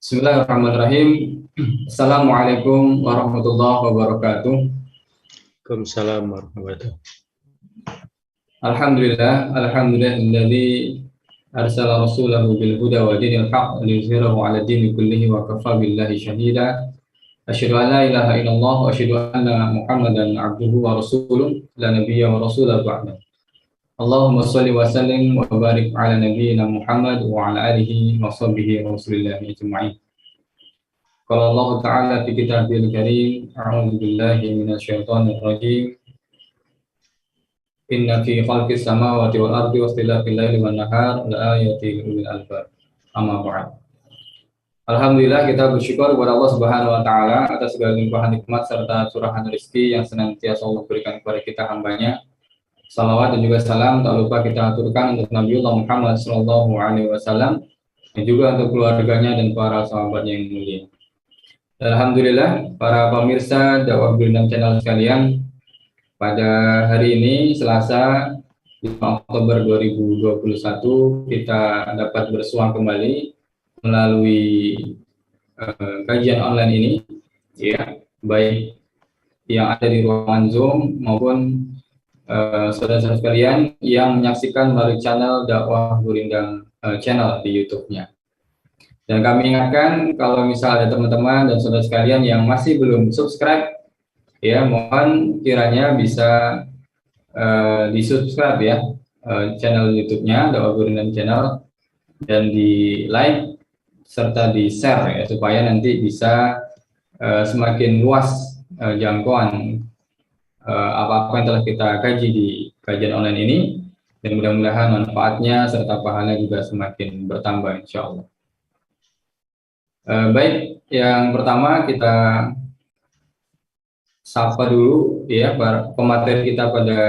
Bismillahirrahmanirrahim. Assalamualaikum warahmatullahi wabarakatuh. Waalaikumsalam warahmatullahi wabarakatuh. Alhamdulillah arsala rasulahu bil huda wa dinil haqq liyuzhirahu 'ala dini kullihi wa kafa billahi shahida. Asyhadu an la ilaha illallah wa asyhadu anna Muhammadan 'abduhu wa rasuluh la nabiyya wa rasula ba'da. Allahumma shalli wa sallim wa barik 'ala nabiyyina Muhammad wa 'ala alihi wa sahbihi wa rasulillahi ajma'in. Qala Allah Ta'ala fi kitabil karim, a'udzu billahi minasyaitonir rajim. Inna fi khalqis samawati wal ardi wakhtilafil laili wan nahar la ayatin li ulil albab. Amma ba'd. Alhamdulillah, kita bersyukur kepada Allah Subhanahu wa taala atas segala limpahan nikmat serta curahan rezeki yang senantiasa Allah berikan kepada kita hambanya. Salawat dan juga salam tak lupa kita aturkan untuk Nabiullah Muhammad sallallahu alaihi wasallam dan juga untuk keluarganya dan para sahabatnya yang mulia. Alhamdulillah, para pemirsa dakwah Bintang Channel sekalian, pada hari ini Selasa 5 Oktober 2021 kita dapat bersuang kembali melalui kajian online ini, ya, baik yang ada di ruangan Zoom maupun saudara-saudara sekalian yang menyaksikan melalui channel dakwah Gurindam channel di YouTube-nya. Dan kami ingatkan kalau misalnya ada teman-teman dan saudara sekalian yang masih belum subscribe, ya mohon kiranya bisa di subscribe ya channel YouTube-nya dakwah Gurindam channel dan di like serta di share ya supaya nanti bisa semakin luas jangkauan apa-apa yang telah kita kaji di kajian online ini, dan mudah-mudahan manfaatnya serta pahalanya juga semakin bertambah insya Allah. Baik, yang pertama kita sapa dulu ya pemateri kita pada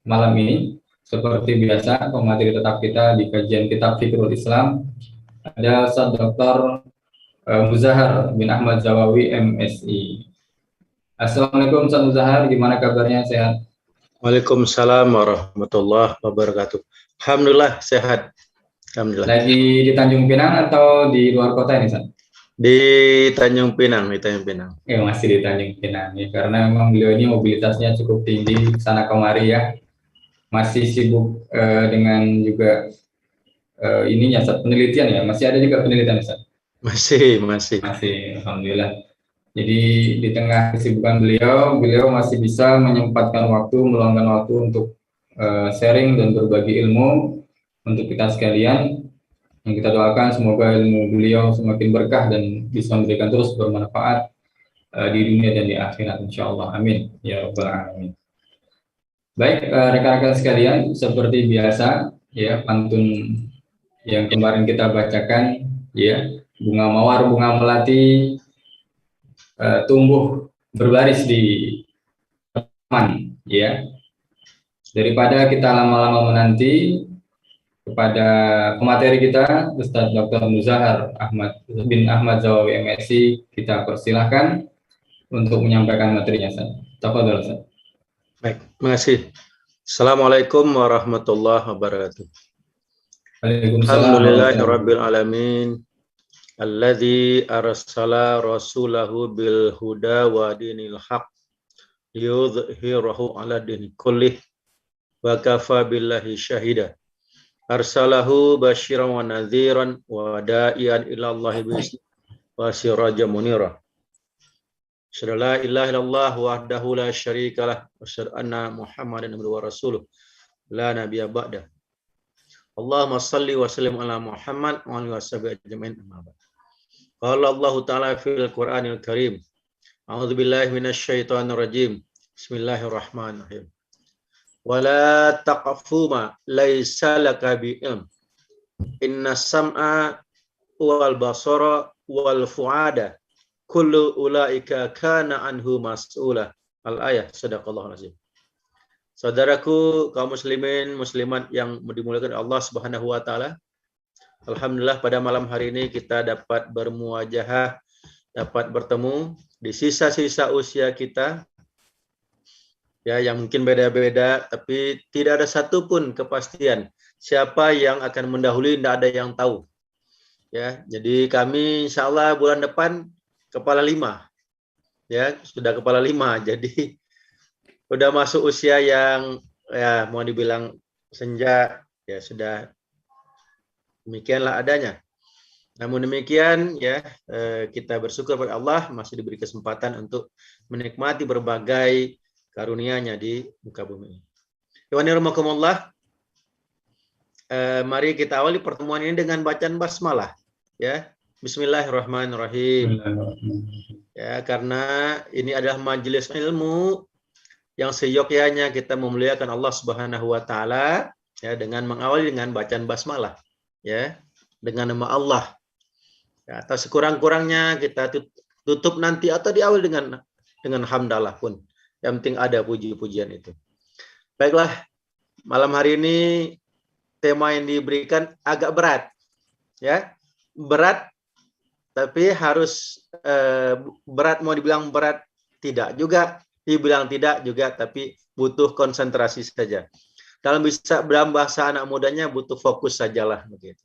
malam ini. Seperti biasa, pemateri tetap kita di kajian kitab Fiqhul Islam ada Ustaz Dr. Muzahar bin Ahmad Zawawi MSI. Assalamualaikum Ustaz Muzahar, gimana kabarnya, sehat? Waalaikumsalam warahmatullahi wabarakatuh. Alhamdulillah sehat. Alhamdulillah. Lagi di Tanjung Pinang atau di luar kota ini, Ustaz? Di Tanjung Pinang, di Tanjung Pinang. Ya, masih di Tanjung Pinang ya, karena memang beliau ini mobilitasnya cukup tinggi sana kemari ya. Masih sibuk dengan juga ininya Ustaz, penelitian ya. Masih ada juga penelitian, Ustaz? Masih. Alhamdulillah. Jadi di tengah kesibukan beliau masih bisa menyempatkan waktu, meluangkan waktu untuk sharing dan berbagi ilmu untuk kita sekalian. Yang kita doakan semoga ilmu beliau semakin berkah dan bisa memberikan terus bermanfaat di dunia dan di akhirat insyaallah. Amin ya rabbal alamin. Baik, rekan-rekan sekalian, seperti biasa ya, pantun yang kemarin kita bacakan ya, bunga mawar bunga melati tumbuh berbaris di taman ya. Daripada kita lama-lama menanti, kepada pemateri kita Ustaz Dr. Muzahar bin Ahmad Zawawi MSI kita persilahkan untuk menyampaikan materinya, Ustaz. Tafadhol, Ustaz. Baik, terima kasih. Assalamualaikum warahmatullahi wabarakatuh. Alhamdulillahirabbil alamin. Alladzi arsala rasulahu bil huda wa dinil haqq liyudhhirahu 'ala dini kullih wa kafa billahi syahida. Arsalahu basyiran wa nadhiran wa da'iyan ila Allahi bi'izni wa sirajan munira. Asyhadu la ilaha illallah wahdahu la syarikalah wa asyhadu anna Muhammadan abduhu wa rasuluh la nabiyya ba'da. Allahumma shalli wa sallim ala Muhammad wa alihi washabihi ajmain amma ba'd. Qala Allah Ta'ala fil Qur'anil Karim. A'udzu billahi minasyaitonir rajim. Bismillahirrahmanirrahim. Wala taqfu ma laisa laka bi'ilm. Inna sam'a wal basara wal fu'ada kullu ulaika kana anhu mas'ula. Al-ayah, sadaqallahul azim. Saudaraku kaum muslimin muslimat yang dimuliakan Allah Subhanahu wa taala. Alhamdulillah pada malam hari ini kita dapat bermuajahah, dapat bertemu di sisa-sisa usia kita. Ya, yang mungkin beda-beda, tapi tidak ada satupun kepastian siapa yang akan mendahului, tidak ada yang tahu. Ya, jadi kami insya Allah bulan depan kepala 5. Ya, sudah kepala 5. Jadi udah masuk usia yang ya mau dibilang senja, ya sudah demikianlah adanya. Namun demikian ya kita bersyukur kepada Allah masih diberi kesempatan untuk menikmati berbagai karunia-Nya di muka bumi. Bismillahirrahmanirrahim. Mari kita awali pertemuan ini dengan bacaan basmalah. Ya, Bismillahirrahmanirrahim. Ya, karena ini adalah majelis ilmu yang seyogyanya kita memuliakan Allah Subhanahu wa taala ya dengan mengawali dengan bacaan basmalah ya dengan nama Allah. Ya, atau sekurang-kurangnya kita tutup nanti atau diawali dengan hamdalah pun. Yang penting ada puji-pujian itu. Baiklah, malam hari ini tema yang diberikan agak berat. Ya. Berat tapi harus berat, mau dibilang berat tidak juga, dibilang tidak juga, tapi butuh konsentrasi saja. Dalam bahasa anak mudanya butuh fokus sajalah begitu.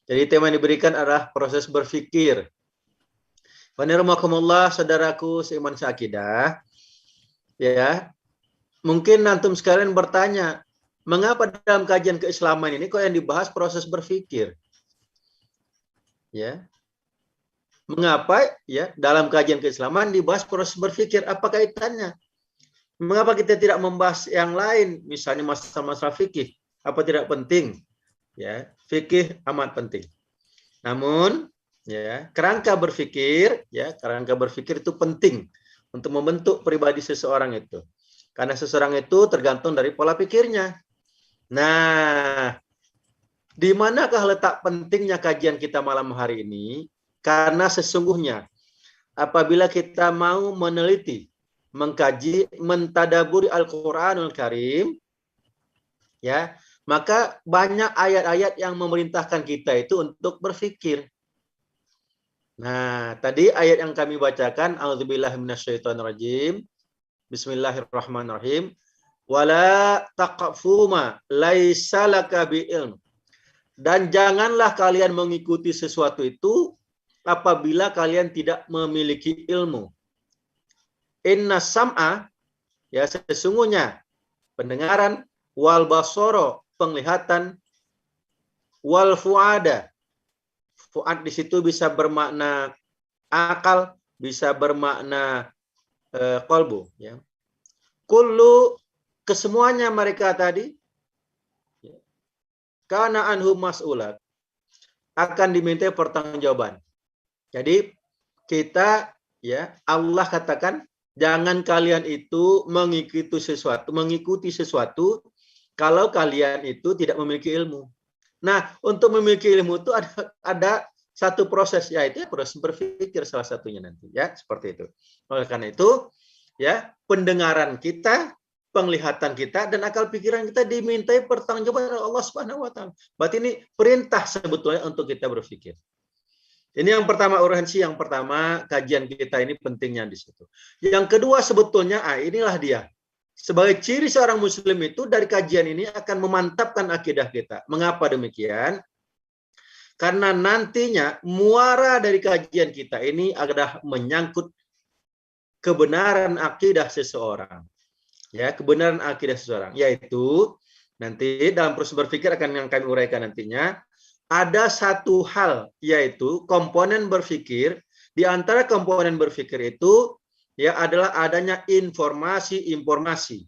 Jadi tema yang diberikan adalah proses berpikir. Bismillahirrahmanirrahim, saudaraku seiman seakidah. Ya, mungkin antum sekalian bertanya, mengapa dalam kajian keislaman ini kok yang dibahas proses berpikir? Ya, mengapa ya dalam kajian keislaman dibahas proses berpikir? Apa kaitannya? Mengapa kita tidak membahas yang lain, misalnya masalah-masalah fikih? Apa tidak penting? Ya, fikih amat penting. Namun, ya, kerangka berpikir itu penting untuk membentuk pribadi seseorang itu. Karena seseorang itu tergantung dari pola pikirnya. Nah, di manakah letak pentingnya kajian kita malam hari ini? Karena sesungguhnya apabila kita mau meneliti, mengkaji, mentadaburi Al-Qur'anul Karim, ya, maka banyak ayat-ayat yang memerintahkan kita itu untuk berpikir. Nah, tadi ayat yang kami bacakan, A'udzubillahi minasyaitonirrajim. Bismillahirrahmanirrahim. Wala taqfu ma laisa laka bi'ilm. Dan janganlah kalian mengikuti sesuatu itu apabila kalian tidak memiliki ilmu. Inna sam'a, ya sesungguhnya pendengaran, wal basoro, penglihatan, wal fuada. Fuad di situ bisa bermakna akal, bisa bermakna qalbu, ya. Kullu, kesemuanya mereka tadi ya, kana anhu mas'ulat, akan dimintai pertanggungjawaban. Jadi kita ya Allah katakan jangan kalian itu mengikuti sesuatu kalau kalian itu tidak memiliki ilmu. Nah, untuk memiliki ilmu itu ada satu proses, yaitu proses berpikir salah satunya nanti, ya seperti itu. Oleh karena itu, ya pendengaran kita, penglihatan kita, dan akal pikiran kita dimintai pertanggungjawaban oleh Allah Subhanahu Wa Taala. Berarti ini perintah sebetulnya untuk kita berpikir. Ini yang pertama, urgensi yang pertama, kajian kita ini pentingnya di situ. Yang kedua sebetulnya, inilah dia. Sebagai ciri seorang muslim itu dari kajian ini akan memantapkan akidah kita. Mengapa demikian? Karena nantinya muara dari kajian kita ini adalah menyangkut kebenaran akidah seseorang. Ya, kebenaran akidah seseorang. Yaitu nanti dalam proses berpikir akan yang kami uraikan nantinya, ada satu hal, yaitu komponen berpikir. Di antara komponen berpikir itu ya adalah adanya informasi-informasi,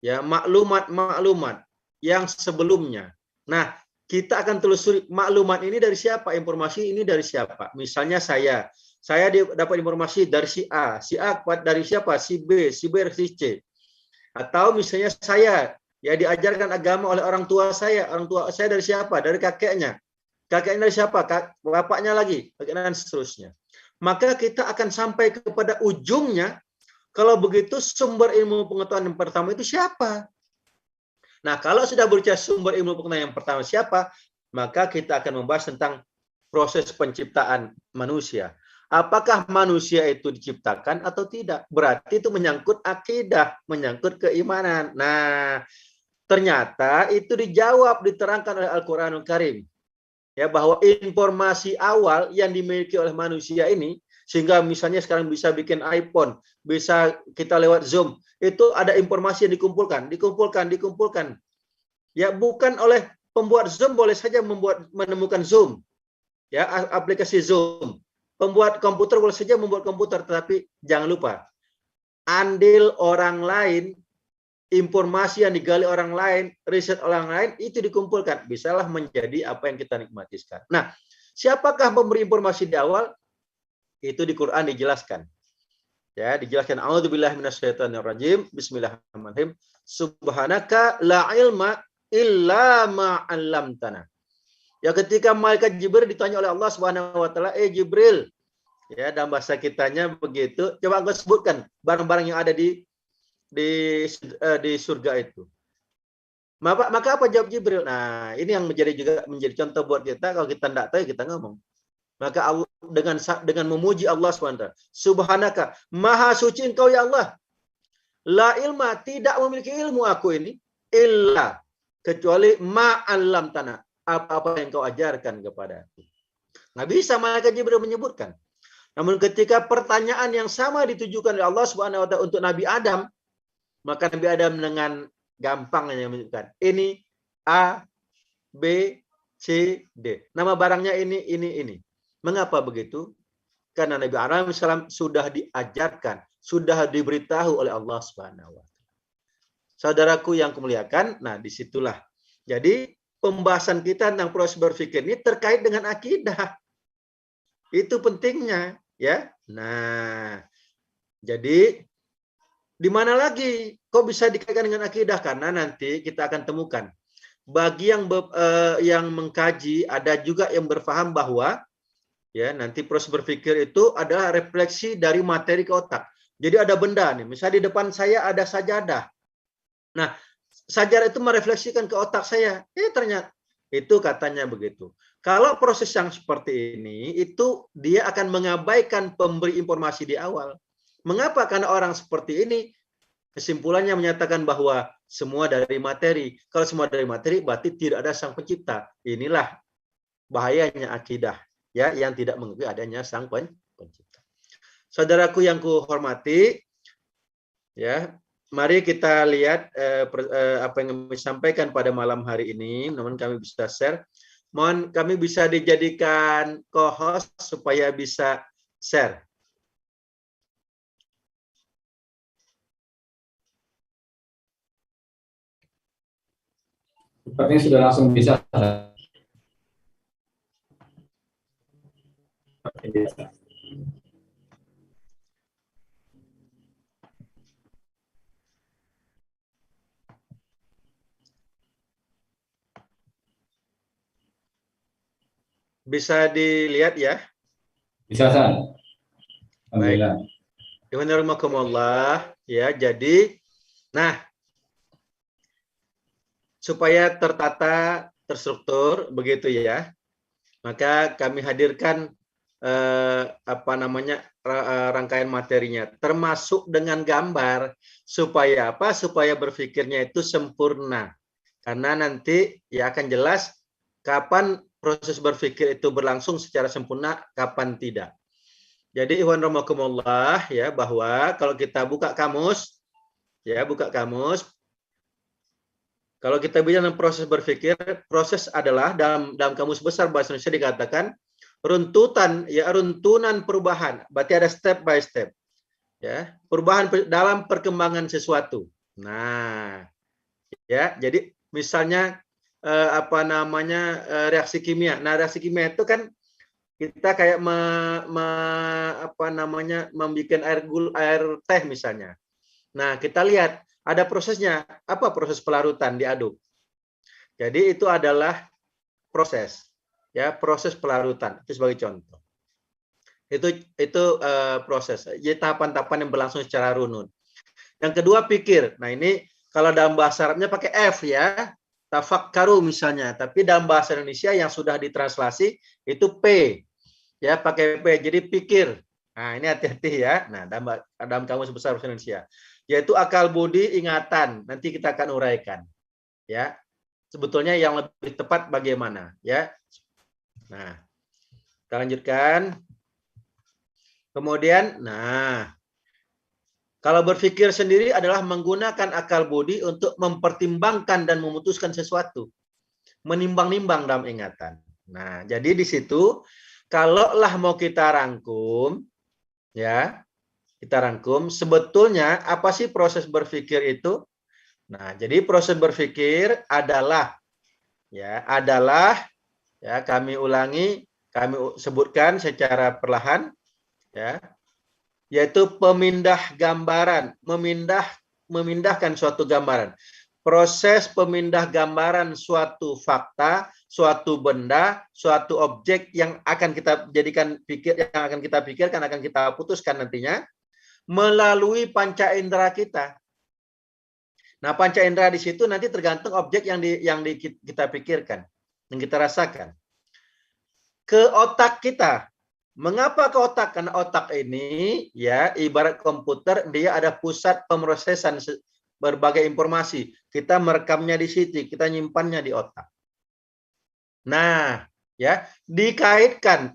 ya maklumat-maklumat yang sebelumnya. Nah, kita akan telusuri maklumat ini dari siapa, informasi ini dari siapa. Misalnya saya dapat informasi dari si A dari siapa, si B dari si C. Atau misalnya saya ya diajarkan agama oleh orang tua saya dari siapa, dari kakeknya dari siapa, bapaknya lagi, dan seterusnya. Maka kita akan sampai kepada ujungnya. Kalau begitu sumber ilmu pengetahuan yang pertama itu siapa? Nah, kalau sudah berbicara sumber ilmu pengetahuan yang pertama siapa, maka kita akan membahas tentang proses penciptaan manusia. Apakah manusia itu diciptakan atau tidak? Berarti itu menyangkut akidah, menyangkut keimanan. Nah, ternyata itu dijawab, diterangkan oleh Al-Qur'anul Karim. ya bahwa informasi awal yang dimiliki oleh manusia ini, sehingga misalnya sekarang bisa bikin iPhone, bisa kita lewat Zoom, itu ada informasi yang dikumpulkan. Ya, bukan oleh pembuat Zoom boleh saja menemukan Zoom, ya, aplikasi Zoom. Pembuat komputer boleh saja membuat komputer, tetapi jangan lupa andil orang lain, informasi yang digali orang lain, riset orang lain itu dikumpulkan, bisalah menjadi apa yang kita nikmati sekarang. Nah, siapakah pemberi informasi di awal? Itu di Quran dijelaskan. Ya, dijelaskan a'udzubillahi minasyaitonirrajim. Bismillahirrahmanirrahim. Subhanaka la ilma illa ma 'allamtana. Ya, ketika malaikat Jibril ditanya oleh Allah Subhanahu wa taala, Jibril, ya, dalam bahasa kitanya begitu, coba engkau sebutkan barang-barang yang ada di surga itu. Maka apa jawab Jibril? Nah, ini yang menjadi contoh buat kita. Kalau kita tidak tahu, kita ngomong. Maka dengan memuji Allah SWT. Subhanaka, maha suci engkau ya Allah. La ilma, tidak memiliki ilmu aku ini. Illa, kecuali ma'alam tanah. Apa-apa yang kau ajarkan kepada aku. Nggak bisa malaikat Jibril menyebutkan. Namun ketika pertanyaan yang sama ditujukan oleh Allah SWT untuk Nabi Adam, maka Nabi Adam dengan gampangnya menyebutkan. Ini A, B, C, D. Nama barangnya ini. Mengapa begitu? Karena Nabi Adam SAW sudah diajarkan, sudah diberitahu oleh Allah SWT. Saudaraku yang kumuliakan, nah disitulah. Jadi pembahasan kita tentang proses berpikir ini terkait dengan akidah. Itu pentingnya, ya. Nah, jadi di mana lagi kok bisa dikaitkan dengan akidah? Karena nanti kita akan temukan bagi yang mengkaji, ada juga yang berfaham bahwa ya nanti proses berpikir itu adalah refleksi dari materi ke otak. Jadi ada benda nih, misalnya di depan saya ada sajadah. Nah, sajadah itu merefleksikan ke otak saya. Ternyata itu katanya begitu. Kalau proses yang seperti ini, itu dia akan mengabaikan pemberi informasi di awal. Mengapa? Karena orang seperti ini kesimpulannya menyatakan bahwa semua dari materi. Kalau semua dari materi, berarti tidak ada sang pencipta. Inilah bahayanya akidah, ya, yang tidak mengakui adanya sang pencipta. Saudaraku yang kuhormati, ya, mari kita lihat apa yang kami sampaikan pada malam hari ini. Namun kami bisa share. Mohon kami bisa dijadikan co-host supaya bisa share. Sepertinya sudah langsung bisa. Bisa dilihat ya? Bisa, San. Alhamdulillah. Bismillahirrahmanirrahim. Ya, jadi, nah, supaya tertata, terstruktur, begitu ya. Maka kami hadirkan rangkaian materinya, termasuk dengan gambar, supaya apa? Supaya berpikirnya itu sempurna. Karena nanti ya akan jelas kapan proses berpikir itu berlangsung secara sempurna, kapan tidak. Jadi ikhwan rahimakumullah, ya, bahwa kalau kita buka kamus, ya, kalau kita bicara tentang proses berpikir, proses adalah dalam kamus besar bahasa Indonesia dikatakan runtunan perubahan. Berarti ada step by step. Ya, perubahan dalam perkembangan sesuatu. Nah, ya, jadi misalnya reaksi kimia. Nah, reaksi kimia itu kan kita kayak membuat air teh misalnya. Nah, kita lihat ada prosesnya. Apa proses pelarutan diaduk? Jadi itu adalah proses, ya, proses pelarutan. Itu sebagai contoh. Itu proses. Jadi tahapan-tahapan yang berlangsung secara runut. Yang kedua pikir. Nah, ini kalau dalam bahasa Arabnya pakai F, ya. Tafakkaru misalnya, tapi dalam bahasa Indonesia yang sudah ditranslasi itu P. Ya, pakai P. Jadi pikir. Nah, ini hati-hati ya. Nah, dalam kamus besar bahasa Indonesia, yaitu akal budi ingatan. Nanti kita akan uraikan. Ya. Sebetulnya yang lebih tepat bagaimana, ya? Nah, kita lanjutkan. Kemudian, kalau berpikir sendiri adalah menggunakan akal budi untuk mempertimbangkan dan memutuskan sesuatu. Menimbang-nimbang dalam ingatan. Nah, jadi di situ, kalaulah mau kita rangkum, ya, kita rangkum, sebetulnya apa sih proses berpikir itu? Nah, jadi proses berpikir adalah, ya, kami ulangi, kami sebutkan secara perlahan, ya, yaitu pemindah gambaran, memindahkan suatu gambaran. Proses pemindah gambaran suatu fakta, suatu benda, suatu objek yang akan kita jadikan pikir, yang akan kita pikirkan, akan kita putuskan nantinya melalui panca indera kita. Nah, panca indera di situ nanti tergantung objek yang kita pikirkan, yang kita rasakan. Ke otak kita. Mengapa ke otak? Karena otak ini, ya, ibarat komputer, dia ada pusat pemrosesan berbagai informasi. Kita merekamnya di situ, kita nyimpannya di otak. Nah, ya, dikaitkan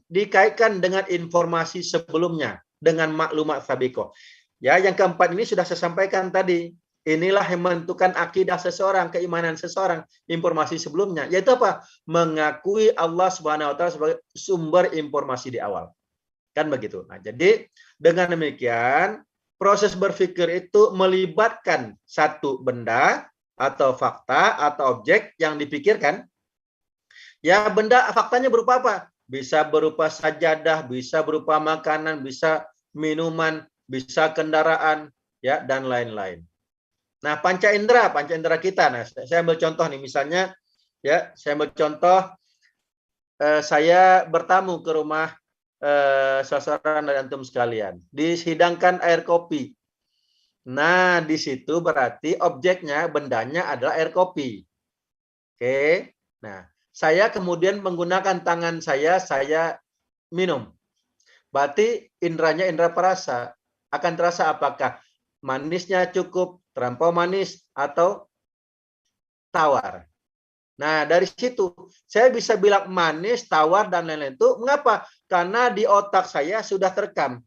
dengan informasi sebelumnya, dengan maklumat sabiqah. Ya, yang keempat ini sudah saya sampaikan tadi. Inilah yang menentukan akidah seseorang, keimanan seseorang, informasi sebelumnya. Yaitu apa? Mengakui Allah Subhanahu wa taala sebagai sumber informasi di awal. Kan begitu. Nah, jadi dengan demikian, proses berpikir itu melibatkan satu benda atau fakta atau objek yang dipikirkan. Ya, benda faktanya berupa apa? Bisa berupa sajadah, bisa berupa makanan, bisa minuman, bisa kendaraan, ya, dan lain-lain. Nah, panca indera kita. Nah, saya ambil contoh nih, misalnya, ya, saya ambil contoh, saya bertamu ke rumah sasaran dari antum sekalian, dihidangkan air kopi. Nah, di situ berarti objeknya, bendanya adalah air kopi. Oke. Nah, saya kemudian menggunakan tangan saya minum. Berarti indranya indera perasa. Akan terasa apakah manisnya cukup, terlampau manis, atau tawar. Nah, dari situ saya bisa bilang manis, tawar, dan lain-lain itu. Mengapa? Karena di otak saya sudah terekam.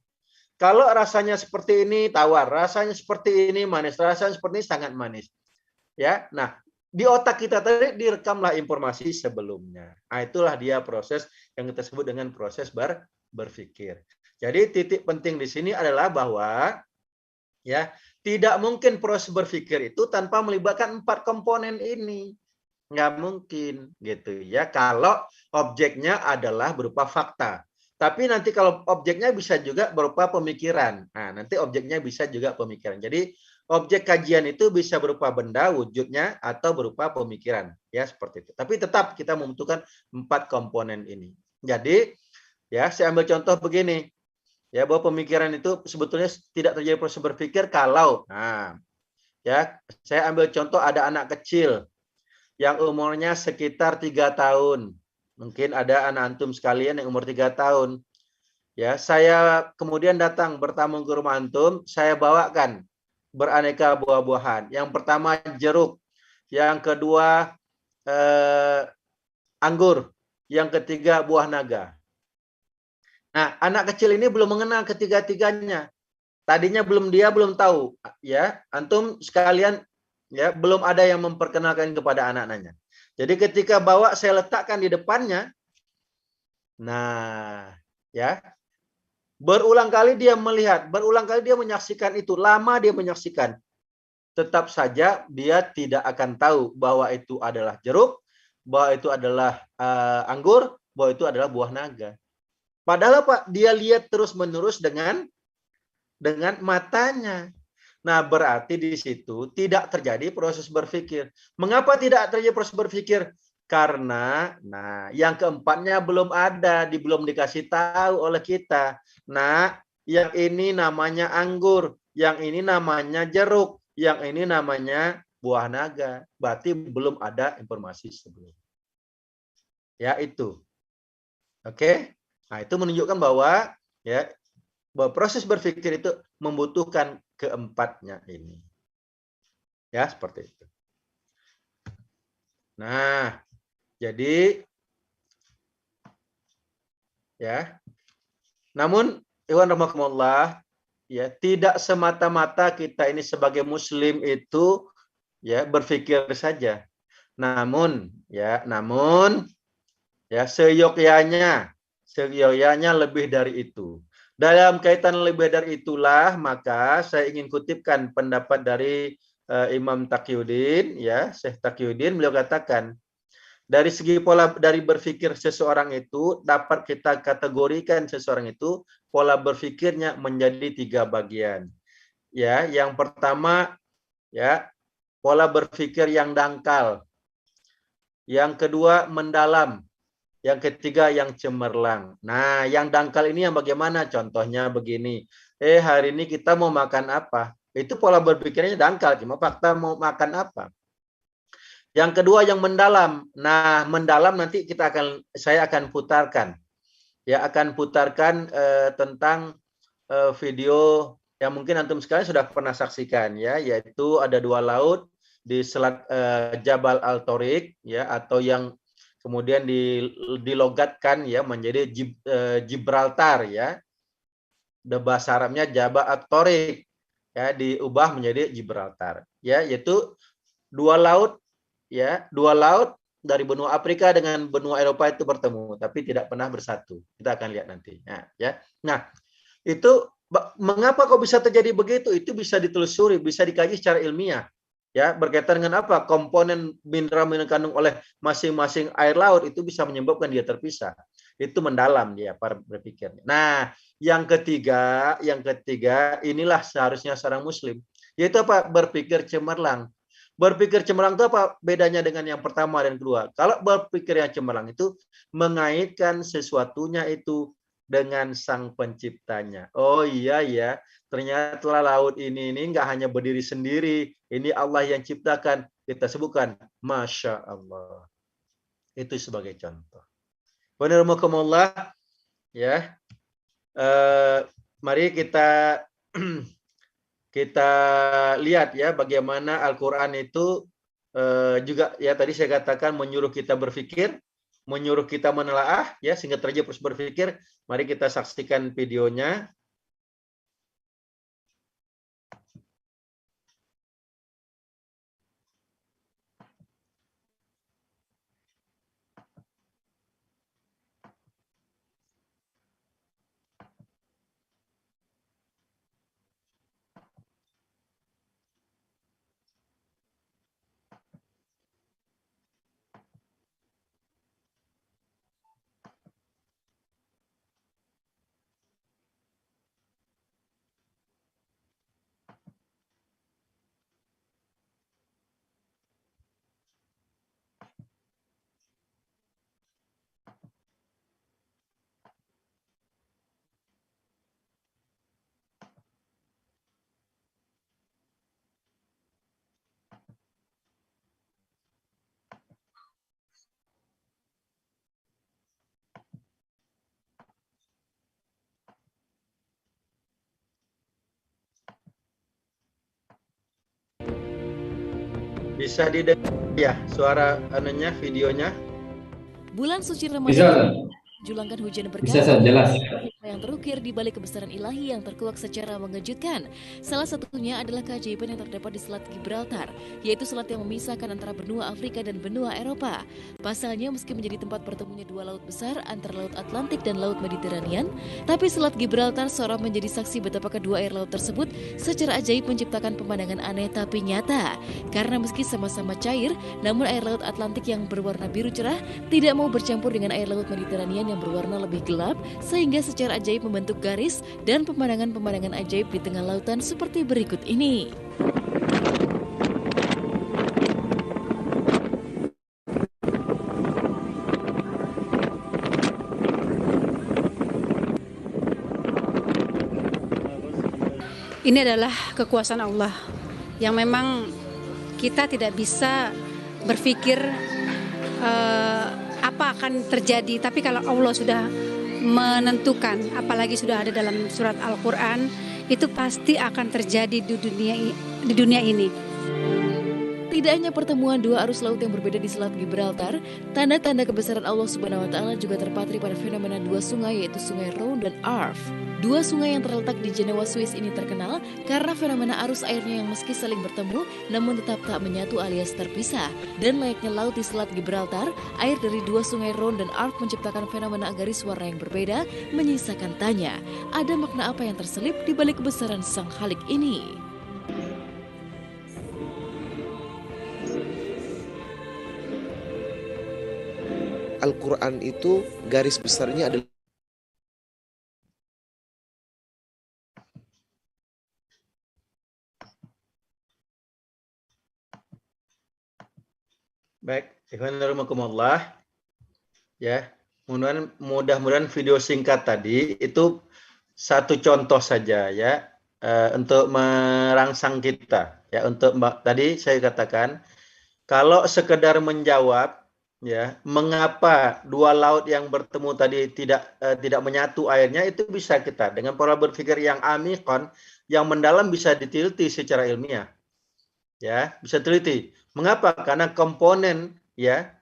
Kalau rasanya seperti ini tawar, rasanya seperti ini manis, rasanya seperti ini sangat manis. Ya, nah, di otak kita tadi direkamlah informasi sebelumnya. Nah, itulah dia proses yang kita sebut dengan proses berpikir. Jadi titik penting di sini adalah bahwa, ya, tidak mungkin proses berpikir itu tanpa melibatkan 4 komponen ini. Nggak mungkin, gitu ya, kalau objeknya adalah berupa fakta. Tapi nanti kalau objeknya bisa juga berupa pemikiran. Nah, nanti objeknya bisa juga pemikiran. Jadi objek kajian itu bisa berupa benda wujudnya atau berupa pemikiran, ya, seperti itu. Tapi tetap kita membutuhkan 4 komponen ini. Jadi, ya, saya ambil contoh begini. Ya, bahwa pemikiran itu sebetulnya tidak terjadi proses berpikir kalau, nah, ya, saya ambil contoh ada anak kecil yang umurnya sekitar 3 tahun. Mungkin ada anak antum sekalian yang umur 3 tahun. Ya, saya kemudian datang bertamu ke rumah antum, saya bawakan beraneka buah-buahan. Yang pertama jeruk, yang kedua anggur, yang ketiga buah naga. Nah, anak kecil ini belum mengenal ketiga-tiganya. Tadinya dia belum tahu, ya. Antum sekalian, ya, belum ada yang memperkenalkan kepada anak-anaknya. Jadi ketika bawa saya letakkan di depannya, nah, ya, berulang kali dia melihat, berulang kali dia menyaksikan itu, lama dia menyaksikan. Tetap saja dia tidak akan tahu bahwa itu adalah jeruk, bahwa itu adalah anggur, bahwa itu adalah buah naga. Padahal Pak, dia lihat terus-menerus dengan matanya. Nah, berarti di situ tidak terjadi proses berpikir. Mengapa tidak terjadi proses berpikir? Karena, nah, yang keempatnya belum ada, belum dikasih tahu oleh kita. Nah, yang ini namanya anggur, yang ini namanya jeruk, yang ini namanya buah naga. Berarti belum ada informasi sebelum. Ya, itu. Oke? Nah, itu menunjukkan bahwa, ya, bahwa proses berpikir itu membutuhkan keempatnya ini. Ya, seperti itu. Nah, jadi Ya. Namun, ikhwan rahimakumullah, ya, tidak semata-mata kita ini sebagai muslim itu ya berpikir saja. Namun seyogyanya lebih dari itu. Dalam kaitan lebih dari itulah, maka saya ingin kutipkan pendapat dari Imam Taqiyuddin, ya, Syekh Taqiyuddin. Beliau katakan, dari segi pola dari berpikir seseorang itu dapat kita kategorikan seseorang itu pola berpikirnya menjadi 3 bagian. Ya, yang pertama ya, pola berpikir yang dangkal. Yang kedua mendalam. Yang ketiga yang cemerlang. Nah, yang dangkal ini yang bagaimana? Contohnya begini. Hari ini kita mau makan apa? Itu pola berpikirnya dangkal, cuma fakta mau makan apa. Yang kedua yang mendalam. Nah, mendalam nanti saya akan putarkan. Ya, akan putarkan tentang video yang mungkin antum sekalian sudah pernah saksikan, ya, yaitu ada 2 laut di Selat Jabal Al-Tariq, ya, atau yang kemudian dilogatkan ya menjadi Gibraltar, ya. Bahasa Arabnya Jabal Al-Tariq, ya, diubah menjadi Gibraltar, ya, yaitu 2 laut, ya, 2 laut dari benua Afrika dengan benua Eropa itu bertemu tapi tidak pernah bersatu. Kita akan lihat nanti. Ya. Nah, itu mengapa kok bisa terjadi begitu? Itu bisa ditelusuri, bisa dikaji secara ilmiah. Ya, berkaitan dengan apa? Komponen mineral yang dikandung oleh masing-masing air laut itu bisa menyebabkan dia terpisah. Itu mendalam dia para berpikir. Nah, yang ketiga inilah seharusnya seorang muslim, yaitu apa? Berpikir cemerlang. Berpikir cemerlang itu apa bedanya dengan yang pertama dan kedua? Kalau berpikir yang cemerlang itu mengaitkan sesuatunya itu dengan sang penciptanya. Oh iya ya, ternyata laut ini nggak hanya berdiri sendiri. Ini Allah yang ciptakan. Kita sebutkan, Masya Allah. Itu sebagai contoh. Bismillahirrahmanirrahim. Ya, mari kita kita lihat ya bagaimana Al-Quran itu juga ya tadi saya katakan menyuruh kita berpikir, menyuruh kita menelaah ya sehingga terus berpikir. Mari kita saksikan videonya. Bisa didengar ya suara anunya, videonya? Bulan suci Bisa, Ramadan julangkan hujan bisa berkah jelas. yang terukir di balik kebesaran ilahi yang terkuak secara mengejutkan. Salah satunya adalah keajaiban yang terdapat di Selat Gibraltar, yaitu selat yang memisahkan antara benua Afrika dan benua Eropa. Pasalnya, meski menjadi tempat bertemunya 2 laut besar antara Laut Atlantik dan Laut Mediterranean, tapi Selat Gibraltar seorang menjadi saksi betapa kedua air laut tersebut secara ajaib menciptakan pemandangan aneh tapi nyata. Karena meski sama-sama cair, namun air Laut Atlantik yang berwarna biru cerah tidak mau bercampur dengan air Laut Mediterranean yang berwarna lebih gelap, sehingga secara ajaib membentuk garis dan pemandangan-pemandangan ajaib di tengah lautan seperti berikut ini. Ini adalah kekuasaan Allah yang memang kita tidak bisa berpikir apa akan terjadi, tapi kalau Allah sudah menentukan, apalagi sudah ada dalam surat Al-Quran, itu pasti akan terjadi di dunia ini. Tidak hanya pertemuan dua arus laut yang berbeda di Selat Gibraltar, tanda-tanda kebesaran Allah Subhanahu wa Ta'ala juga terpatri pada fenomena dua sungai, yaitu Sungai Rhone dan Arve. Dua sungai yang terletak di Jenewa, Swiss ini terkenal karena fenomena arus airnya yang meski saling bertemu namun tetap tak menyatu alias terpisah. Dan layaknya laut di Selat Gibraltar, air dari dua sungai Rhone dan Arve menciptakan fenomena garis warna yang berbeda, menyisakan tanya, ada makna apa yang terselip di balik kebesaran Sang Khalik ini? Al-Quran itu garis besarnya adalah Baik, Ikhwanirahmatullah. Ya, mudah-mudahan video singkat tadi itu satu contoh saja ya, untuk merangsang kita ya, untuk tadi saya katakan kalau sekedar menjawab ya mengapa dua laut yang bertemu tadi tidak menyatu airnya, itu bisa kita dengan pola berpikir yang amikon, yang mendalam, bisa diteliti secara ilmiah ya, bisa teliti. Mengapa? Karena komponen ya,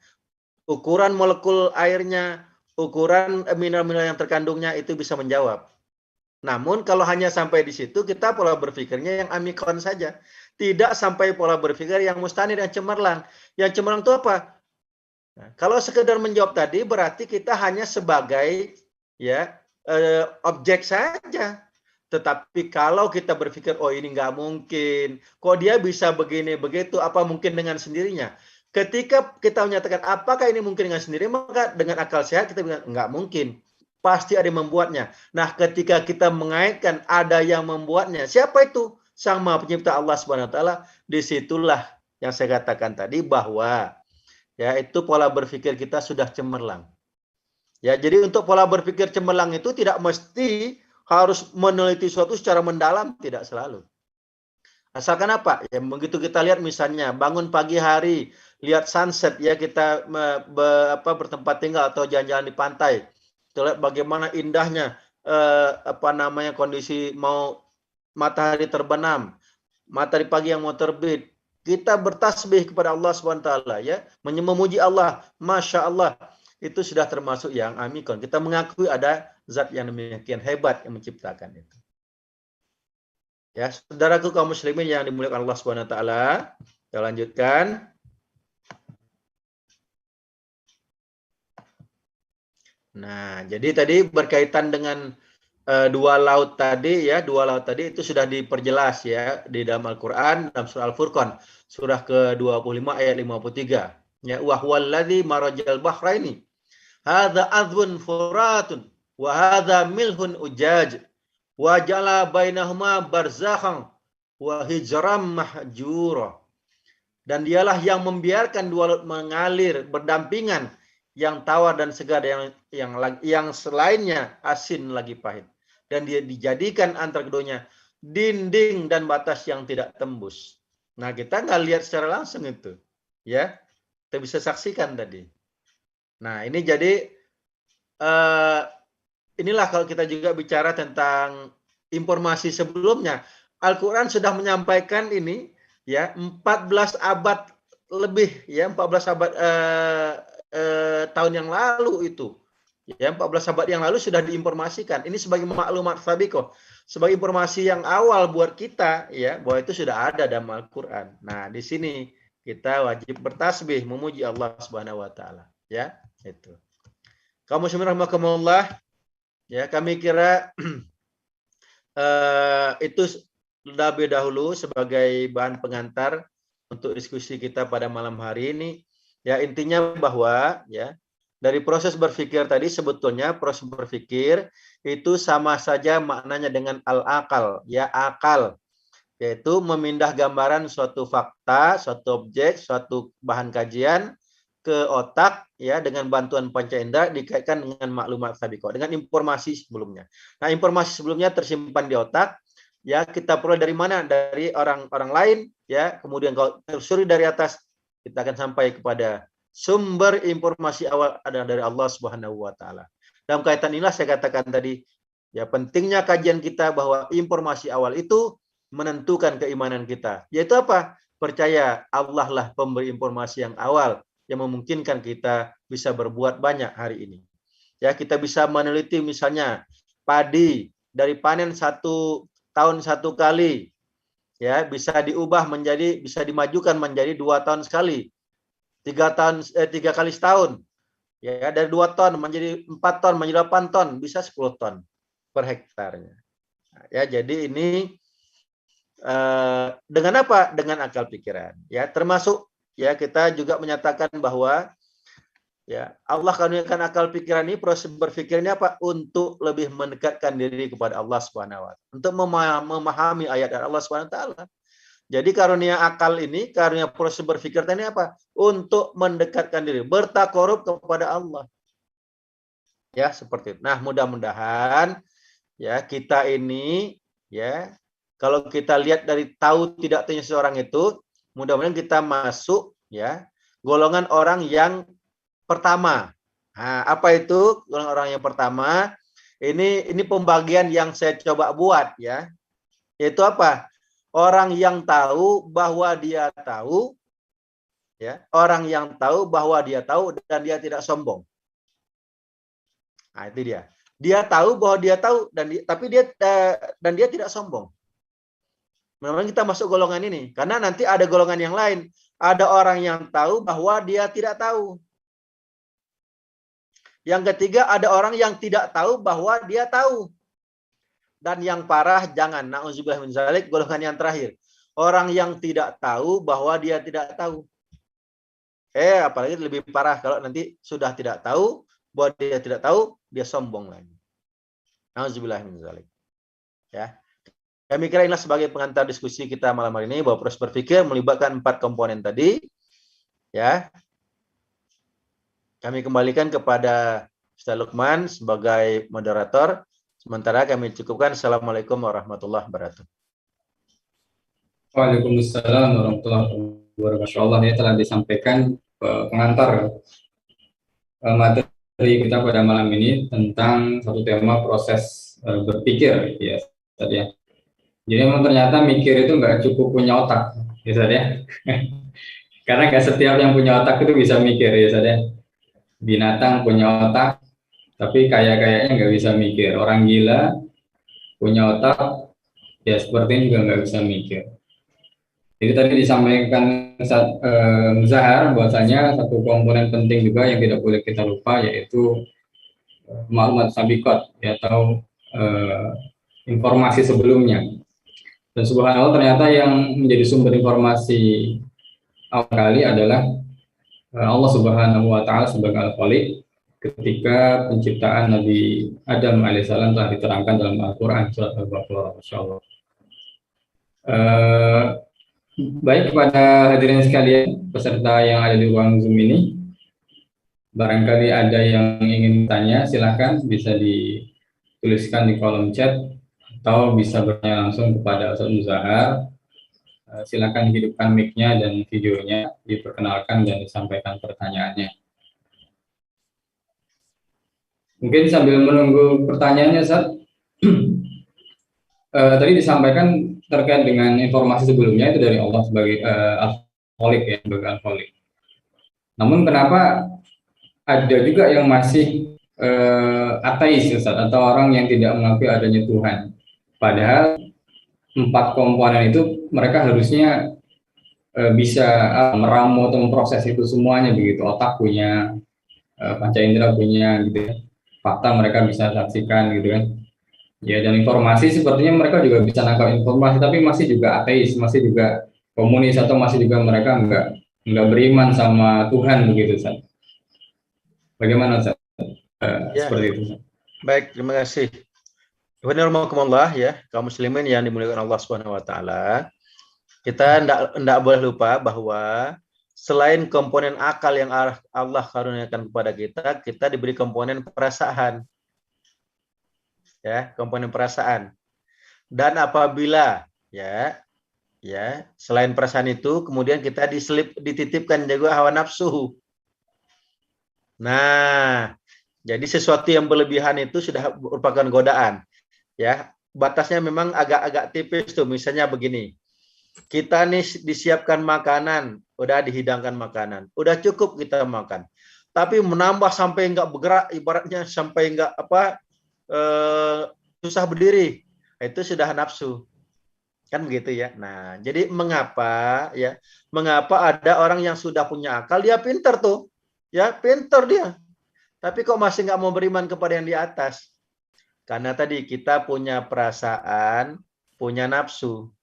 ukuran molekul airnya, ukuran mineral-mineral yang terkandungnya itu bisa menjawab. Namun kalau hanya sampai di situ, kita pola berpikirnya yang amikon saja, tidak sampai pola berpikir yang mustanir, yang cemerlang. Yang cemerlang itu apa? Nah, kalau sekedar menjawab tadi berarti kita hanya sebagai ya objek saja. Tetapi kalau kita berpikir, oh ini nggak mungkin, kok dia bisa begini begitu, apa mungkin dengan sendirinya? Ketika kita menyatakan apakah ini mungkin dengan sendiri, maka dengan akal sehat kita bilang nggak mungkin, pasti ada yang membuatnya. Nah, ketika kita mengaitkan ada yang membuatnya, siapa itu? Sang Maha Pencipta Allah Subhanahu wa Ta'ala. Disitulah yang saya katakan tadi bahwa ya itu pola berpikir kita sudah cemerlang. Ya, jadi untuk pola berpikir cemerlang itu tidak mesti harus meneliti sesuatu secara mendalam, tidak selalu. Asalkan apa? Ya begitu kita lihat misalnya bangun pagi hari, lihat sunset ya, kita bertempat tinggal atau jalan-jalan di pantai. Kita lihat bagaimana indahnya kondisi mau matahari terbenam, matahari pagi yang mau terbit. Kita bertasbih kepada Allah Subhanahu wa Ta'ala ya, memuji Allah, Masya Allah. Itu sudah termasuk yang amikon. Kita mengakui ada zat yang demikian hebat yang menciptakan itu. Ya, saudaraku kaum muslimin yang dimuliakan Allah Subhanahu wa Ta'ala, kita lanjutkan. Nah, jadi tadi berkaitan dengan dua laut tadi ya, dua laut tadi itu sudah diperjelas ya di dalam Al-Qur'an, dalam surah Al-Furqan, surah ke-25 ayat 53. Ya, wa huwallazi marajal bahraini hadza adhun furatun wa hadza milhun ujaj wa jala bainahuma barzakhan wa hijram mahjura. Dan dialah yang membiarkan dua laut mengalir berdampingan, yang tawar dan segar, yang selainnya asin lagi pahit. Dan dia dijadikan antara keduanya dinding dan batas yang tidak tembus. Nah, kita nggak lihat secara langsung itu, ya. Kita bisa saksikan tadi. Nah, ini jadi inilah kalau kita juga bicara tentang informasi sebelumnya, Al-Quran sudah menyampaikan ini ya 14 abad lebih ya, 14 abad tahun yang lalu itu. Ya, 14 abad yang lalu sudah diinformasikan. Ini sebagai maklumat sabiqah, sebagai informasi yang awal buat kita ya, bahwa itu sudah ada dalam Al-Quran. Nah, di sini kita wajib bertasbih, memuji Allah Subhanahu wa Ta'ala. Ya, itu. Kaum muslimin rahimakumullah, ya, kami kira itu lebih dahulu sebagai bahan pengantar untuk diskusi kita pada malam hari ini. Ya, intinya bahwa ya, dari proses berpikir tadi, sebetulnya proses berpikir itu sama saja maknanya dengan al-akal, ya, akal. Yaitu memindah gambaran suatu fakta, suatu objek, suatu bahan kajian ke otak ya, dengan bantuan panca indera dikaitkan dengan maklumat sabiqah, dengan informasi sebelumnya. Nah, informasi sebelumnya tersimpan di otak ya, kita peroleh dari mana? Dari orang lain ya, kemudian kalau telusuri dari atas, kita akan sampai kepada sumber informasi awal adalah dari Allah Subhanahu wa Ta'ala. Dalam kaitan inilah saya katakan tadi ya, pentingnya kajian kita bahwa informasi awal itu menentukan keimanan kita. Yaitu apa? percaya Allah lah pemberi informasi yang awal yang memungkinkan kita bisa berbuat banyak hari ini. Ya, kita bisa meneliti misalnya padi dari panen 1 tahun 1 kali, ya bisa diubah menjadi, bisa dimajukan menjadi 2 tahun sekali, 3 kali setahun, ya dari 2 ton menjadi 4 ton menjadi 8 ton, bisa 10 ton per hektarnya. Ya, jadi ini dengan apa? Dengan akal pikiran. Ya, termasuk ya kita juga menyatakan bahwa ya Allah karuniakan akal pikiran ini, proses berpikir ini apa? Untuk lebih mendekatkan diri kepada Allah Subhanahu wa taala, untuk memahami ayat dari Allah Subhanahu wa taala. Jadi karunia akal ini, karunia proses berpikir ini apa? Untuk mendekatkan diri, bertakarub kepada Allah. Ya, seperti itu. Nah, mudah-mudahan ya kita ini ya, kalau kita lihat dari tahu tidak tahunya seorang itu, mudah-mudahan kita masuk ya golongan orang yang pertama. Nah, apa itu golongan orang yang pertama? Ini pembagian yang saya coba buat ya. Yaitu apa? Orang yang tahu bahwa dia tahu, ya, orang yang tahu bahwa dia tahu dan dia tidak sombong. Nah, itu dia. Dia tahu bahwa dia tahu tapi dia tidak sombong. Memang kita masuk golongan ini, karena nanti ada golongan yang lain. Ada orang yang tahu bahwa dia tidak tahu. Yang ketiga, ada orang yang tidak tahu bahwa dia tahu. Dan yang parah, jangan, na'udzubillah min dzalik, golongan yang terakhir. Orang yang tidak tahu bahwa dia tidak tahu. Apalagi lebih parah kalau nanti sudah tidak tahu, bahwa dia tidak tahu, dia sombong lagi. Na'udzubillah min dzalik. Ya. Kami kira inilah sebagai pengantar diskusi kita malam hari ini, bahwa proses berpikir melibatkan 4 komponen tadi. Ya. Kami kembalikan kepada Ustaz Lukman sebagai moderator. Sementara kami cukupkan. Assalamualaikum warahmatullahi wabarakatuh. Waalaikumsalam warahmatullahi wabarakatuh. Masya Allah, ya telah disampaikan pengantar materi kita pada malam ini tentang satu tema proses berpikir, ya tadi ya. Jadi memang ternyata mikir itu nggak cukup punya otak, ya ya. Karena nggak setiap yang punya otak itu bisa mikir, ya ya. Binatang punya otak, tapi kayaknya nggak bisa mikir. Orang gila punya otak, ya seperti ini juga nggak bisa mikir. Jadi tadi disampaikan Zahar bahwasanya satu komponen penting juga yang tidak boleh kita lupa, yaitu maklumat sabikot, ya, atau informasi sebelumnya. Dan subhanallah, ternyata yang menjadi sumber informasi awal kali adalah Allah Subhanahu wa taala sebagai Al-Khaliq. Ketika penciptaan Nabi Adam alaihissalam telah diterangkan dalam Al-Quran surat Al-Baqarah, insyaallah. Baik, kepada hadirin sekalian, peserta yang ada di ruang Zoom ini, barangkali ada yang ingin tanya, silahkan bisa dituliskan di kolom chat atau bisa bertanya langsung kepada Ustaz Muzahar. Silahkan hidupkan mic-nya dan videonya, diperkenalkan dan disampaikan pertanyaannya. Mungkin sambil menunggu pertanyaannya, Ustaz, tadi disampaikan terkait dengan informasi sebelumnya itu dari Allah sebagai Al-Khaliq, ya, sebagai Al-Khaliq. Namun kenapa ada juga yang masih ateis, Ustaz, atau orang yang tidak mengakui adanya Tuhan? Padahal 4 komponen itu mereka harusnya bisa meramu atau memproses itu semuanya begitu. Otak punya, panca indera punya, gitu ya. Fakta mereka bisa saksikan, gitu kan. Ya, dan informasi sepertinya mereka juga bisa nangkap informasi, tapi masih juga ateis, masih juga komunis, atau masih juga mereka enggak beriman sama Tuhan begitu, Ustaz. Bagaimana, Ustaz? Seperti itu, Ustaz. Baik, terima kasih. Bismillahirrahmanirrahim, ya, kaum muslimin yang dimuliakan Allah Subhanahu wa taala. Kita enggak boleh lupa bahwa selain komponen akal yang Allah karuniakan kepada kita, kita diberi komponen perasaan. Ya, komponen perasaan. Dan apabila ya selain perasaan itu kemudian kita dititipkan juga hawa nafsu. Nah, jadi sesuatu yang berlebihan itu sudah merupakan godaan. Ya, batasnya memang agak-agak tipis tuh. Misalnya begini. Kita nih disiapkan makanan, udah dihidangkan makanan, udah cukup kita makan. Tapi menambah sampai nggak bergerak, ibaratnya sampai nggak susah berdiri, itu sudah nafsu, kan begitu ya. Nah, jadi mengapa ada orang yang sudah punya akal, dia pinter tuh, ya pinter dia, tapi kok masih nggak mau beriman kepada yang di atas? Karena tadi kita punya perasaan, punya nafsu.